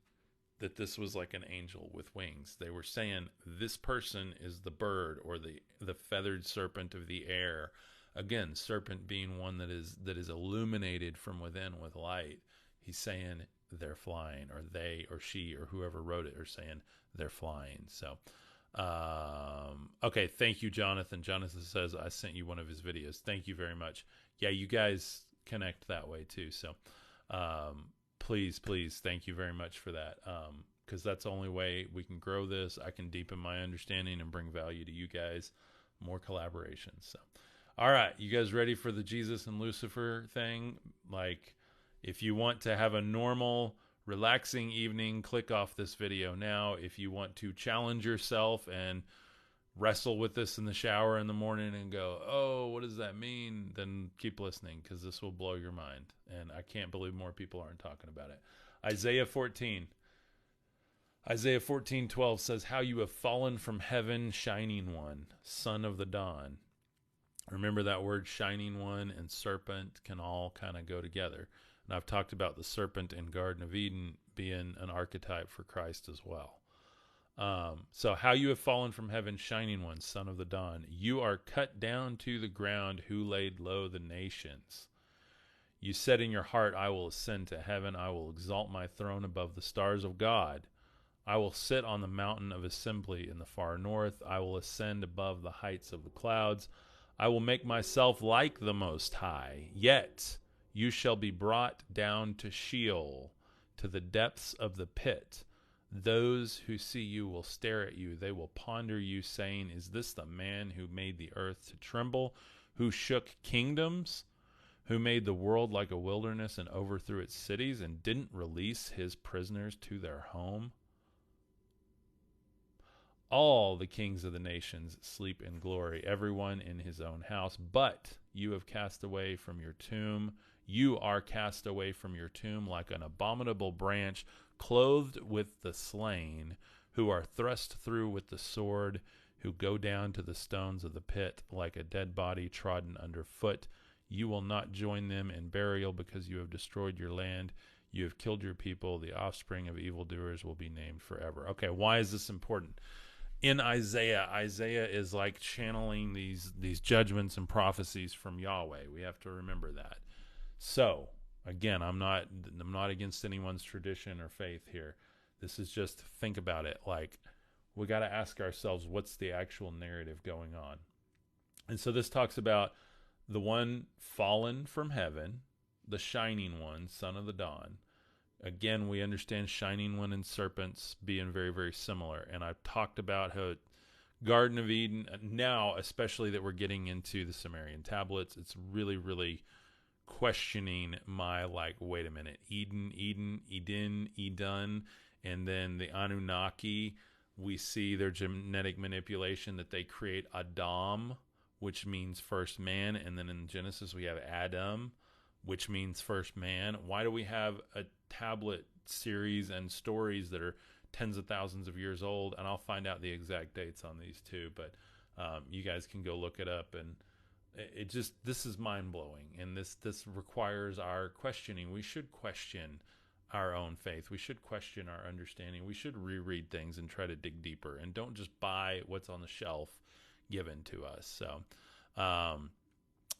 that this was like an angel with wings. They were saying this person is the bird or the feathered serpent of the air. Again, serpent being one that is illuminated from within with light. He's saying they're flying, or they or she or whoever wrote it are saying they're flying. So, okay, thank you, Jonathan. Jonathan says I sent you one of his videos. Thank you very much. Yeah, you guys connect that way too. So, please, thank you very much for that. Because that's the only way we can grow this. I can deepen my understanding and bring value to you guys. More collaborations. So, all right, you guys ready for the Jesus and Lucifer thing? Like, if you want to have a normal, relaxing evening, click off this video now. If you want to challenge yourself and wrestle with this in the shower in the morning and go, oh, what does that mean? Then keep listening, because this will blow your mind. And I can't believe more people aren't talking about it. Isaiah 14:12 says, how you have fallen from heaven, shining one, son of the dawn. Remember that word shining one and serpent can all kind of go together. And I've talked about the serpent in Garden of Eden being an archetype for Christ as well. So how you have fallen from heaven, shining one, son of the dawn. You are cut down to the ground, who laid low the nations. You said in your heart, I will ascend to heaven. I will exalt my throne above the stars of God. I will sit on the mountain of assembly in the far north. I will ascend above the heights of the clouds. I will make myself like the Most High. Yet you shall be brought down to Sheol, to the depths of the pit. Those who see you will stare at you. They will ponder you, saying, is this the man who made the earth to tremble, who shook kingdoms? who made the world like a wilderness and overthrew its cities and didn't release his prisoners to their home. All the kings of the nations sleep in glory, everyone in his own house. But you have cast away from your tomb. You are cast away from your tomb like an abominable branch, clothed with the slain, who are thrust through with the sword, who go down to the stones of the pit like a dead body trodden underfoot. You will not join them in burial because you have destroyed your land. You have killed your people. The offspring of evildoers will be named forever. Okay, why is this important? In Isaiah is like channeling these judgments and prophecies from Yahweh. We have to remember that. So, again, I'm not against anyone's tradition or faith here. This is just, think about it. Like, we got to ask ourselves, what's the actual narrative going on? And so this talks about the one fallen from heaven, the shining one, son of the dawn. Again, we understand shining one and serpents being very, very similar. And I've talked about how Garden of Eden, now especially that we're getting into the Sumerian tablets, it's really, really questioning my, like, wait a minute, Eden, Eden, and then the Anunnaki, we see their genetic manipulation that they create Adam, which means first man, and then in Genesis we have Adam, which means first man. Why do we have a tablet series and stories that are tens of thousands of years old? And I'll find out the exact dates on these too, but you guys can go look it up. And it just, this is mind-blowing, and this requires our questioning. We should question our own faith. We should question our understanding. We should reread things and try to dig deeper, and don't just buy what's on the shelf given to us. So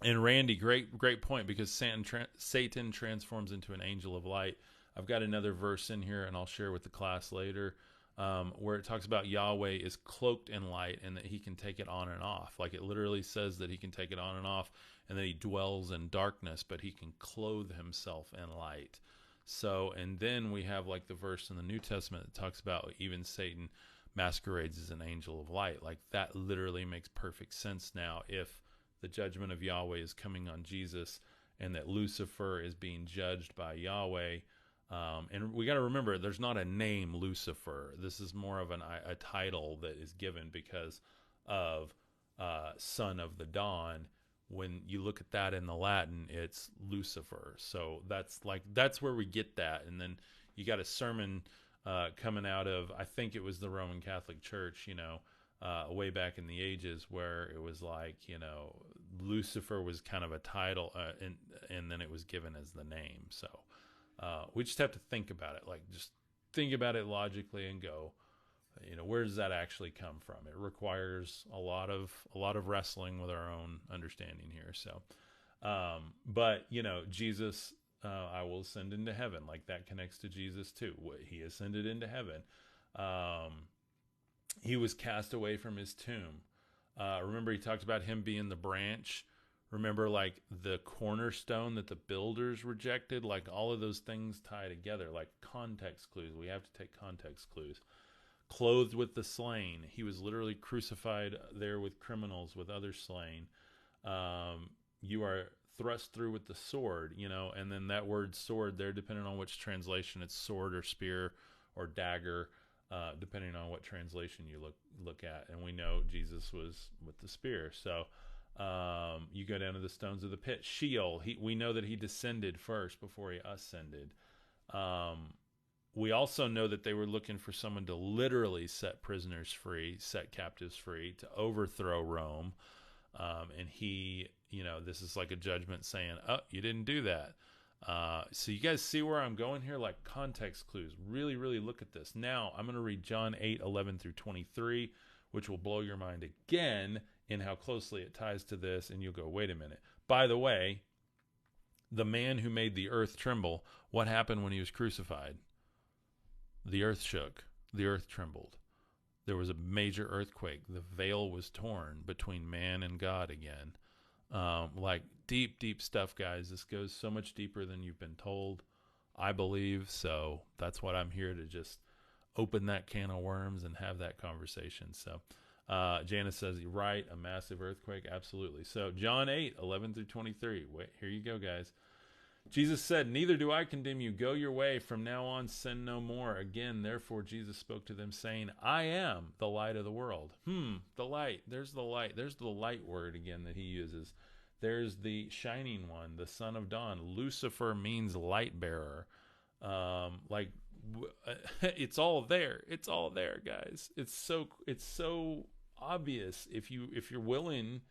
and Randy, great point, because Satan transforms into an angel of light. I've got another verse in here, and I'll share with the class later, where it talks about Yahweh is cloaked in light and that he can take it on and off. Like, it literally says that he can take it on and off, and that he dwells in darkness, but he can clothe himself in light. So, and then we have like the verse in the New Testament that talks about even Satan masquerades as an angel of light. Like, that literally makes perfect sense now if the judgment of Yahweh is coming on Jesus, and that Lucifer is being judged by Yahweh. And we got to remember, there's not a name Lucifer. This is more of a title that is given because of son of the dawn. When you look at that in the Latin, it's Lucifer. So that's where we get that. And then you got a sermon coming out of, I think it was the Roman Catholic Church, way back in the ages, where it was like, Lucifer was kind of a title, and then it was given as the name. So we just have to think about it, like, just think about it logically and go, where does that actually come from? It requires a lot of wrestling with our own understanding here. So, but Jesus, I will ascend into heaven. Like, that connects to Jesus too. He ascended into heaven. He was cast away from his tomb. Remember, he talked about him being the branch. Remember, like, the cornerstone that the builders rejected. Like, all of those things tie together, like context clues. We have to take context clues. Clothed with the slain. He was literally crucified there with criminals, with others slain. You are thrust through with the sword, and then that word sword there, depending on which translation, it's sword or spear or dagger, depending on what translation you look at. And we know Jesus was with the spear. So you go down to the stones of the pit. Sheol, we know that he descended first before he ascended. We also know that they were looking for someone to literally set prisoners free, set captives free, to overthrow Rome. And he, this is like a judgment saying, oh, you didn't do that. So you guys see where I'm going here? Like, context clues. Really, really look at this. Now, I'm going to read John 8:11 through 23, which will blow your mind again in how closely it ties to this. And you'll go, wait a minute. By the way, the man who made the earth tremble, what happened when he was crucified? The earth shook. The earth trembled. There was a major earthquake. The veil was torn between man and God again. Like, deep, deep stuff, guys. This goes so much deeper than you've been told, I believe. So that's what I'm here to just open that can of worms and have that conversation. So Janice says, right, a massive earthquake. Absolutely. So John 8:11 through 23. Wait, here you go, guys. Jesus said, neither do I condemn you. Go your way. From now on, sin no more. Again, therefore, Jesus spoke to them, saying, I am the light of the world. The light. There's the light. There's the light word again that he uses. There's the shining one, the son of dawn. Lucifer means light bearer. It's all there. It's all there, guys. It's so obvious if you're willing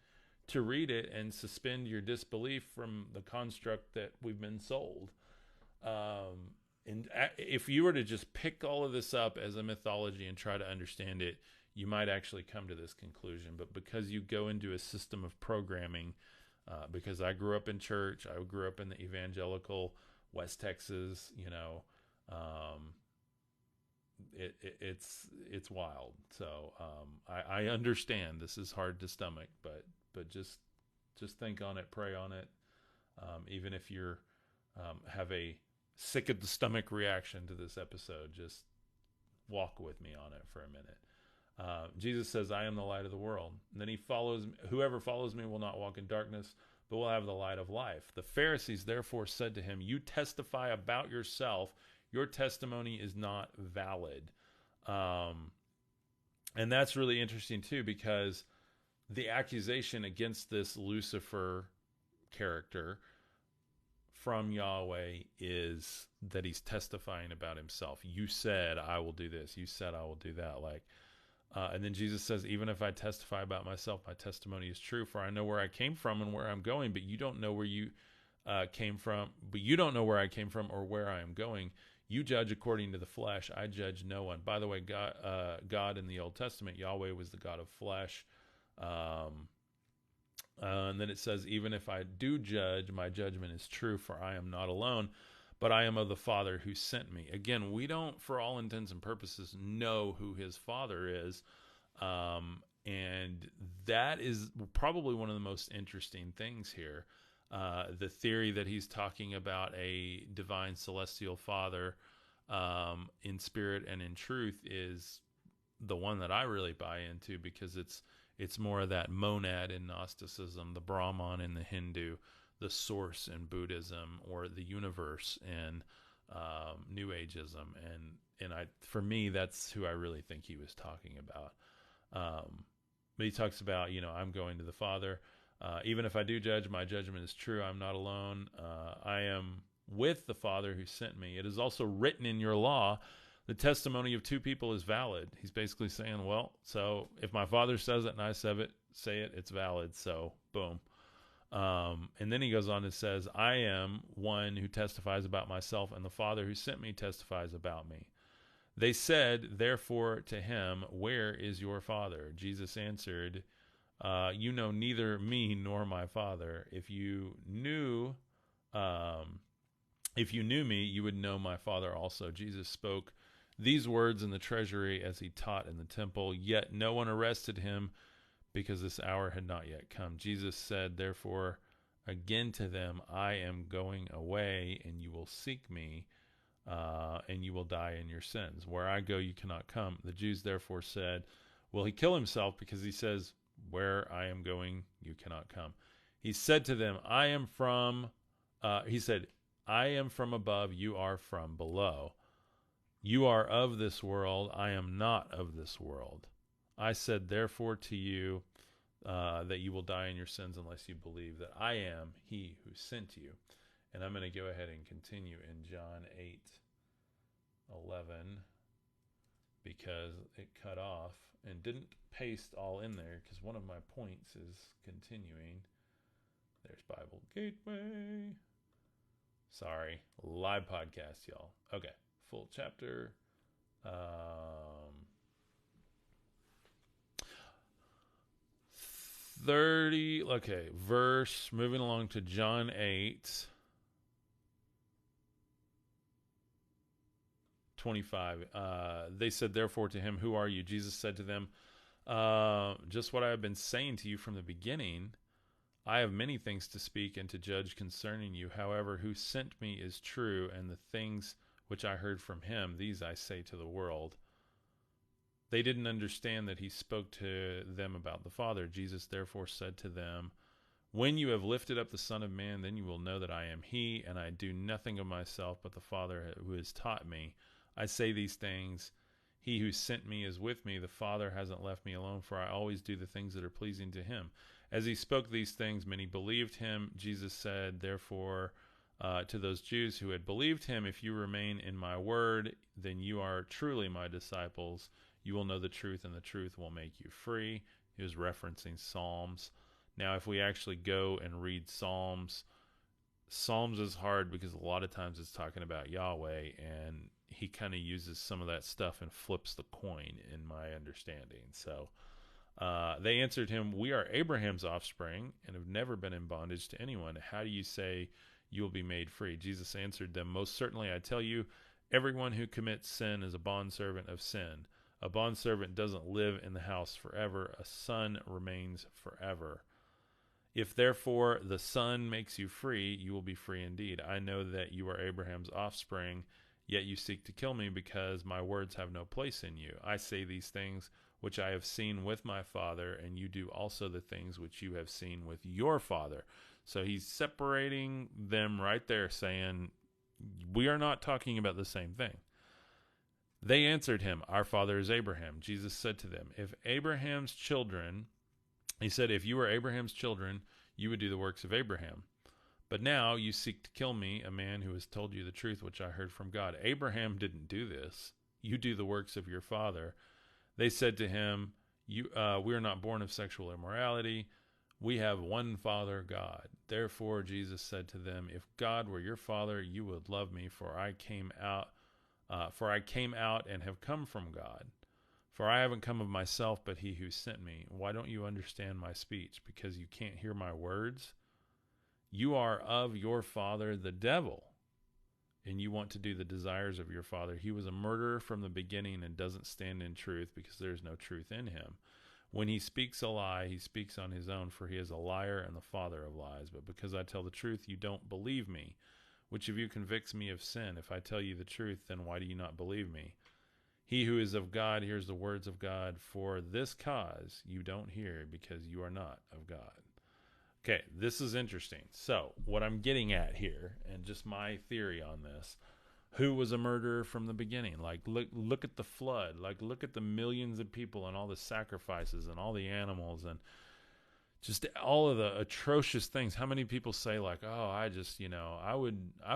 to read it and suspend your disbelief from the construct that we've been sold. And if you were to just pick all of this up as a mythology and try to understand it, you might actually come to this conclusion. But because you go into a system of programming, because I grew up in church, I grew up in the evangelical West Texas, it's wild. So I understand this is hard to stomach, but just think on it, pray on it. Even if you're have a sick at the stomach reaction to this episode, just walk with me on it for a minute. Jesus says, I am the light of the world. And then whoever follows me will not walk in darkness, but will have the light of life. The Pharisees therefore said to him, you testify about yourself. Your testimony is not valid. And that's really interesting too, because the accusation against this Lucifer character from Yahweh is that he's testifying about himself. You said, I will do this. You said, I will do that. And then Jesus says, even if I testify about myself, my testimony is true, for I know where I came from and where I'm going, but you don't know where you came from, but you don't know where I came from or where I am going. You judge according to the flesh. I judge no one. By the way, God in the Old Testament, Yahweh was the God of flesh. And then it says, even if I do judge, my judgment is true, for I am not alone, but I am of the Father who sent me. Again, we don't, for all intents and purposes, know who his Father is. And that is probably one of the most interesting things here. The theory that he's talking about a divine celestial Father in spirit and in truth is the one that I really buy into, because it's more of that monad in Gnosticism, the Brahman in the Hindu, the source in Buddhism, or the universe in New Ageism, and for me, that's who I really think he was talking about. But he talks about, I'm going to the Father. Even if I do judge, my judgment is true. I'm not alone. I am with the Father who sent me. It is also written in your law, the testimony of two people is valid. He's basically saying, well, so if my Father says it and I say it, it's valid. So boom. And then he goes on and says, I am one who testifies about myself, and the Father who sent me testifies about me. They said, therefore, to him, where is your Father? Jesus answered, you know neither me nor my Father. If you knew me, you would know my Father also. Jesus spoke these words in the treasury as he taught in the temple, yet no one arrested him, because this hour had not yet come. Jesus said, therefore, again to them, I am going away, and you will seek me, and you will die in your sins. Where I go, you cannot come. The Jews therefore said, will he kill himself, because he says, where I am going, you cannot come. He said to them, I am from above, you are from below. You are of this world, I am not of this world. I said, therefore, to you, that you will die in your sins unless you believe that I am he who sent you. And I'm going to go ahead and continue in John 8:11, because it cut off and didn't paste all in there, because one of my points is continuing. There's Bible Gateway. Sorry, live podcast, y'all. Okay, full chapter. 30, okay, verse, moving along to John 8:25. They said, therefore, to him, who are you? Jesus said to them, just what I have been saying to you from the beginning. I have many things to speak and to judge concerning you. However, who sent me is true, and the things which I heard from him, these I say to the world. They didn't understand that he spoke to them about the Father. Jesus therefore said to them, when you have lifted up the Son of Man, then you will know that I am he, and I do nothing of myself, but the Father who has taught me. I say these things. He who sent me is with me. The Father hasn't left me alone, for I always do the things that are pleasing to him. As he spoke these things, many believed him. Jesus said, therefore, to those Jews who had believed him, if you remain in my word, then you are truly my disciples. You will know the truth, and the truth will make you free. He was referencing Psalms. Now, if we actually go and read Psalms is hard because a lot of times it's talking about Yahweh, and he kind of uses some of that stuff and flips the coin, in my understanding. So they answered him, we are Abraham's offspring and have never been in bondage to anyone. How do you say you will be made free? Jesus answered them, most certainly I tell you, everyone who commits sin is a bondservant of sin. A bondservant doesn't live in the house forever. A son remains forever. If therefore the Son makes you free, you will be free indeed. I know that you are Abraham's offspring, yet you seek to kill me because my words have no place in you. I say these things which I have seen with my Father, and you do also the things which you have seen with your father. So he's separating them right there, saying, we are not talking about the same thing. They answered him, our father is Abraham. Jesus said to them, if you were Abraham's children, you would do the works of Abraham. But now you seek to kill me, a man who has told you the truth which I heard from God. Abraham didn't do this. You do the works of your father. They said to him, we are not born of sexual immorality. We have one Father, God. Therefore Jesus said to them, if God were your father, you would love me, for I came out and have come from God. For I haven't come of myself, but he who sent me. Why don't you understand my speech? Because you can't hear my words? You are of your father, the devil, and you want to do the desires of your father. He was a murderer from the beginning and doesn't stand in truth because there is no truth in him. When he speaks a lie, he speaks on his own, for he is a liar and the father of lies. But because I tell the truth, you don't believe me. Which of you convicts me of sin? If I tell you the truth, then why do you not believe me? He who is of God hears the words of God. For this cause you don't hear, because you are not of God. Okay, this is interesting. So what I'm getting at here, and just my theory on this, who was a murderer from the beginning? Like, look at the flood. Like, look at the millions of people and all the sacrifices and all the animals and just all of the atrocious things. How many people say, like, oh, I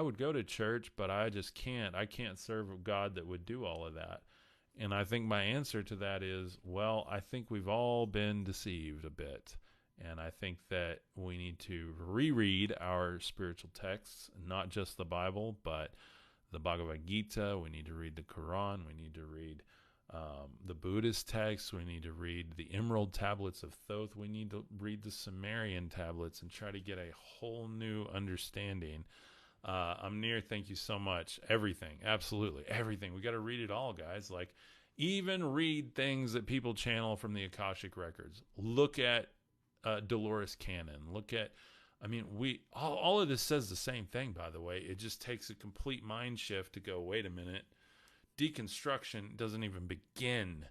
would go to church, but I just can't. I can't serve a God that would do all of that. And I think my answer to that is, well, I think we've all been deceived a bit. And I think that we need to reread our spiritual texts, not just the Bible, but the Bhagavad Gita. We need to read the Quran. We need to read the Buddhist texts. We need to read the Emerald Tablets of Thoth. We need to read the Sumerian tablets and try to get a whole new understanding. Amnir, thank you so much. Everything, absolutely everything. We got to read it all, guys. Like, even read things that people channel from the Akashic records. Look at Dolores Cannon. Look at, all of this says the same thing, by the way. It just takes a complete mind shift to go, wait a minute. Deconstruction doesn't even begin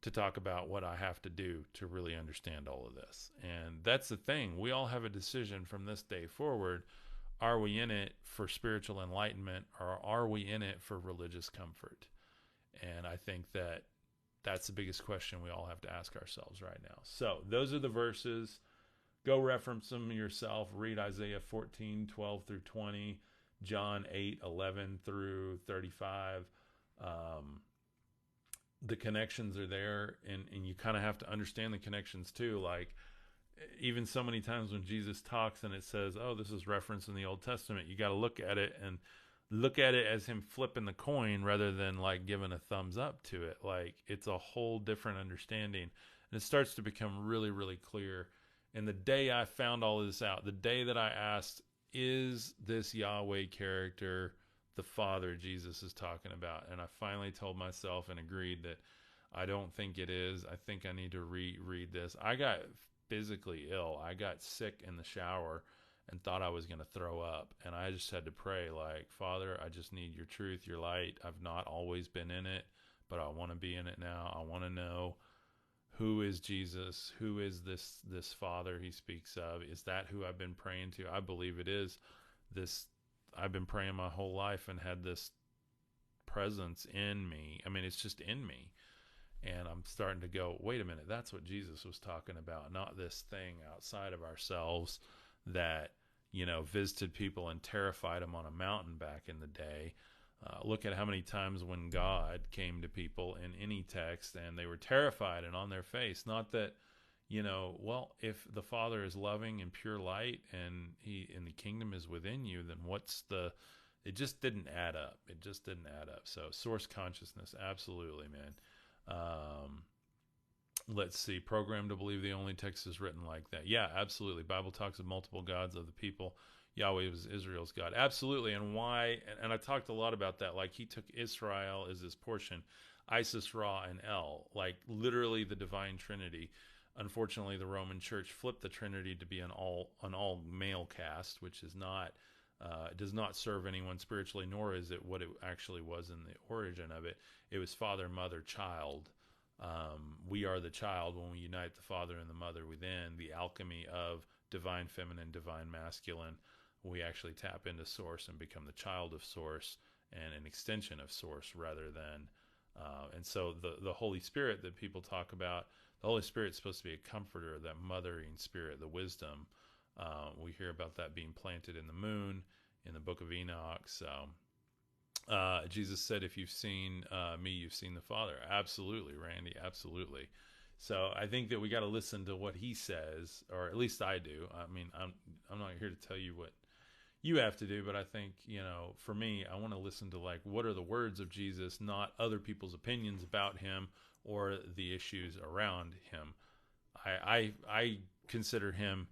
to talk about what I have to do to really understand all of this. And that's the thing. We all have a decision from this day forward. Are we in it for spiritual enlightenment, or are we in it for religious comfort? And I think that that's the biggest question we all have to ask ourselves right now. So those are the verses. Go reference them yourself. Read Isaiah 14:12 through 20, John 8:11 through 35. The connections are there, and you kind of have to understand the connections too. Like, even so many times when Jesus talks and it says, oh, this is referenced in the Old Testament, you got to look at it as him flipping the coin rather than like giving a thumbs up to it. Like, it's a whole different understanding, and it starts to become really, really clear. And the day I found all of this out, the day that I asked, is this Yahweh character the Father Jesus is talking about? And I finally told myself and agreed that I don't think it is. I think I need to reread this. I got physically ill. I got sick in the shower and thought I was going to throw up. And I just had to pray, like, Father, I just need your truth, your light. I've not always been in it, but I want to be in it now. I want to know, who is Jesus? Who is this Father he speaks of? Is that who I've been praying to? I believe it is. This I've been praying my whole life and had this presence in me. I mean, it's just in me. And I'm starting to go, wait a minute, that's what Jesus was talking about, not this thing outside of ourselves that, visited people and terrified them on a mountain back in the day. Look at how many times when God came to people in any text and they were terrified and on their face. Not that, if the Father is loving and pure light and the kingdom is within you, then it just didn't add up. It just didn't add up. So source consciousness, absolutely, man. Let's see, programmed to believe the only text is written like that. Yeah, absolutely. Bible talks of multiple gods of the people. Yahweh was Israel's God. Absolutely. And why? And I talked a lot about that. Like, he took Israel as his portion, Isis, Ra, and El, like literally the divine Trinity. Unfortunately, the Roman Church flipped the Trinity to be an all male cast, which is not does not serve anyone spiritually, nor is it what it actually was in the origin of it. It was father, mother, child. We are the child when we unite the father and the mother within. The alchemy of divine feminine, divine masculine. We actually tap into source and become the child of source and an extension of source rather than. And so the Holy Spirit that people talk about, the Holy Spirit's supposed to be a comforter, that mothering spirit, the wisdom. We hear about that being planted in the moon in the book of Enoch. So Jesus said, if you've seen me, you've seen the Father. Absolutely, Randy, absolutely. So I think that we got to listen to what he says, or at least I do. I mean, I'm not here to tell you what you have to do, but I think, for me, I want to listen to, like, what are the words of Jesus, not other people's opinions about him or the issues around him. I consider him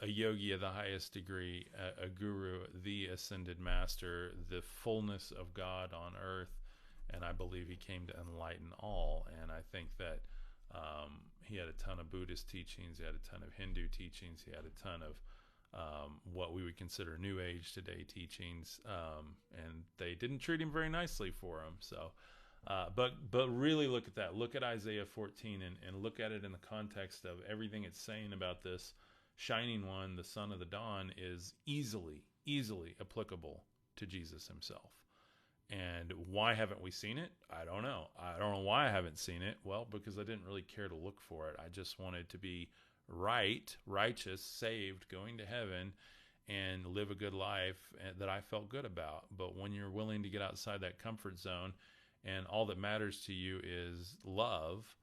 a yogi of the highest degree, a guru, the ascended master, the fullness of God on earth, and I believe he came to enlighten all. And I think that he had a ton of Buddhist teachings, he had a ton of Hindu teachings, he had a ton of what we would consider New Age today teachings, and they didn't treat him very nicely for him. So, but really look at that. Look at Isaiah 14 and look at it in the context of everything it's saying about this shining one, the son of the dawn, is easily applicable to Jesus himself. And why haven't we seen it? I don't know. I don't know why I haven't seen it. Well, because I didn't really care to look for it. I just wanted to be righteous, saved, going to heaven, and live a good life that I felt good about. But when you're willing to get outside that comfort zone and all that matters to you is love,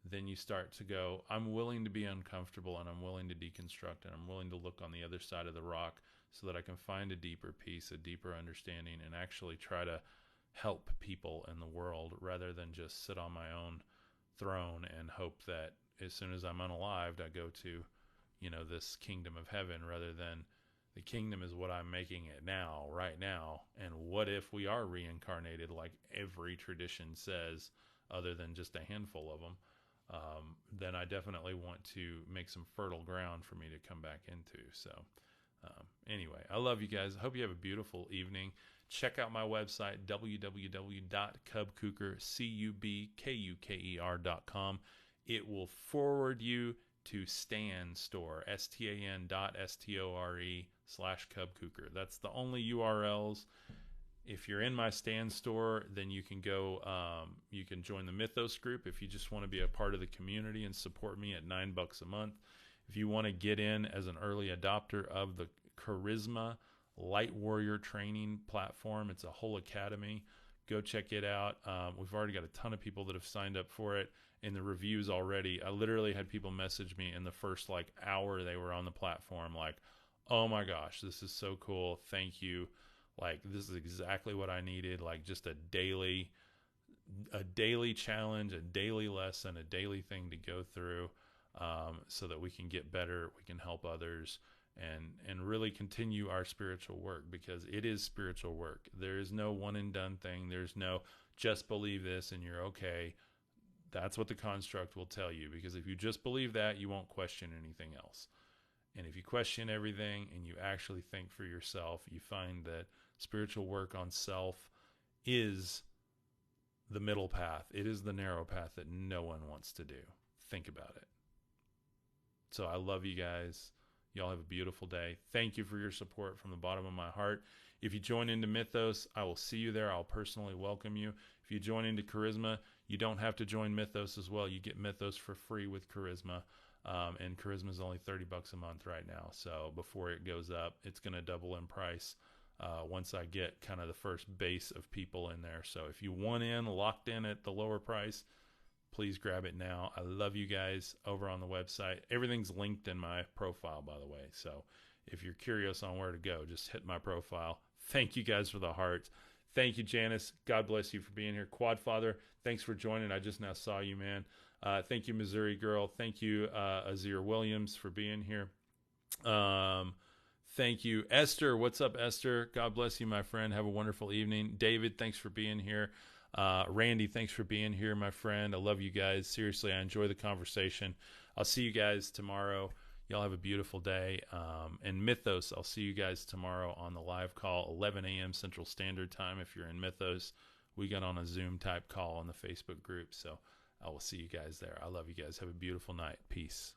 then you start to go, I'm willing to be uncomfortable, and I'm willing to deconstruct, and I'm willing to look on the other side of the rock so that I can find a deeper peace, a deeper understanding, and actually try to help people in the world rather than just sit on my own throne and hope that as soon as I'm unalived, I go to, this kingdom of heaven, rather than the kingdom is what I'm making it now, right now. And what if we are reincarnated like every tradition says, other than just a handful of them? Then I definitely want to make some fertile ground for me to come back into. So anyway, I love you guys. I hope you have a beautiful evening. Check out my website, www.cubkuker.com. It will forward you to Stan Store, STAN.STORE/Cub Kuker. That's the only URLs. If you're in my Stan Store, then you can go, you can join the Mythos group if you just want to be a part of the community and support me at $9 a month. If you want to get in as an early adopter of the Charisma Light Warrior training platform, it's a whole academy. Go check it out. We've already got a ton of people that have signed up for it. In the reviews already, I literally had people message me in the first hour they were on the platform, like, oh my gosh, this is so cool. Thank you. Like, this is exactly what I needed. Like, just a daily challenge, a daily lesson, a daily thing to go through, so that we can get better, we can help others, and really continue our spiritual work, because it is spiritual work. There is no one and done thing. There's no just believe this and you're okay. That's what the construct will tell you, because if you just believe that, you won't question anything else. And if you question everything and you actually think for yourself, you find that spiritual work on self is the middle path. It is the narrow path that no one wants to do. Think about it. So I love you guys. Y'all have a beautiful day. Thank you for your support from the bottom of my heart. If you join into Mythos, I will see you there. I'll personally welcome you. If you join into Charisma, you don't have to join Mythos as well. You get Mythos for free with Charisma. And Charisma is only $30 a month right now. So before it goes up, it's going to double in price once I get kind of the first base of people in there. So if you want in, locked in at the lower price, please grab it now. I love you guys over on the website. Everything's linked in my profile, by the way. So if you're curious on where to go, just hit my profile. Thank you guys for the hearts. Thank you, Janice. God bless you for being here. Quadfather, thanks for joining. I just now saw you, man. Thank you, Missouri Girl. Thank you, Azir Williams, for being here. Thank you, Esther. What's up, Esther? God bless you, my friend. Have a wonderful evening. David, thanks for being here. Randy, thanks for being here, my friend. I love you guys. Seriously, I enjoy the conversation. I'll see you guys tomorrow. Y'all have a beautiful day. And Mythos, I'll see you guys tomorrow on the live call, 11 a.m. Central Standard Time. If you're in Mythos, we got on a Zoom type call on the Facebook group. So I will see you guys there. I love you guys. Have a beautiful night. Peace.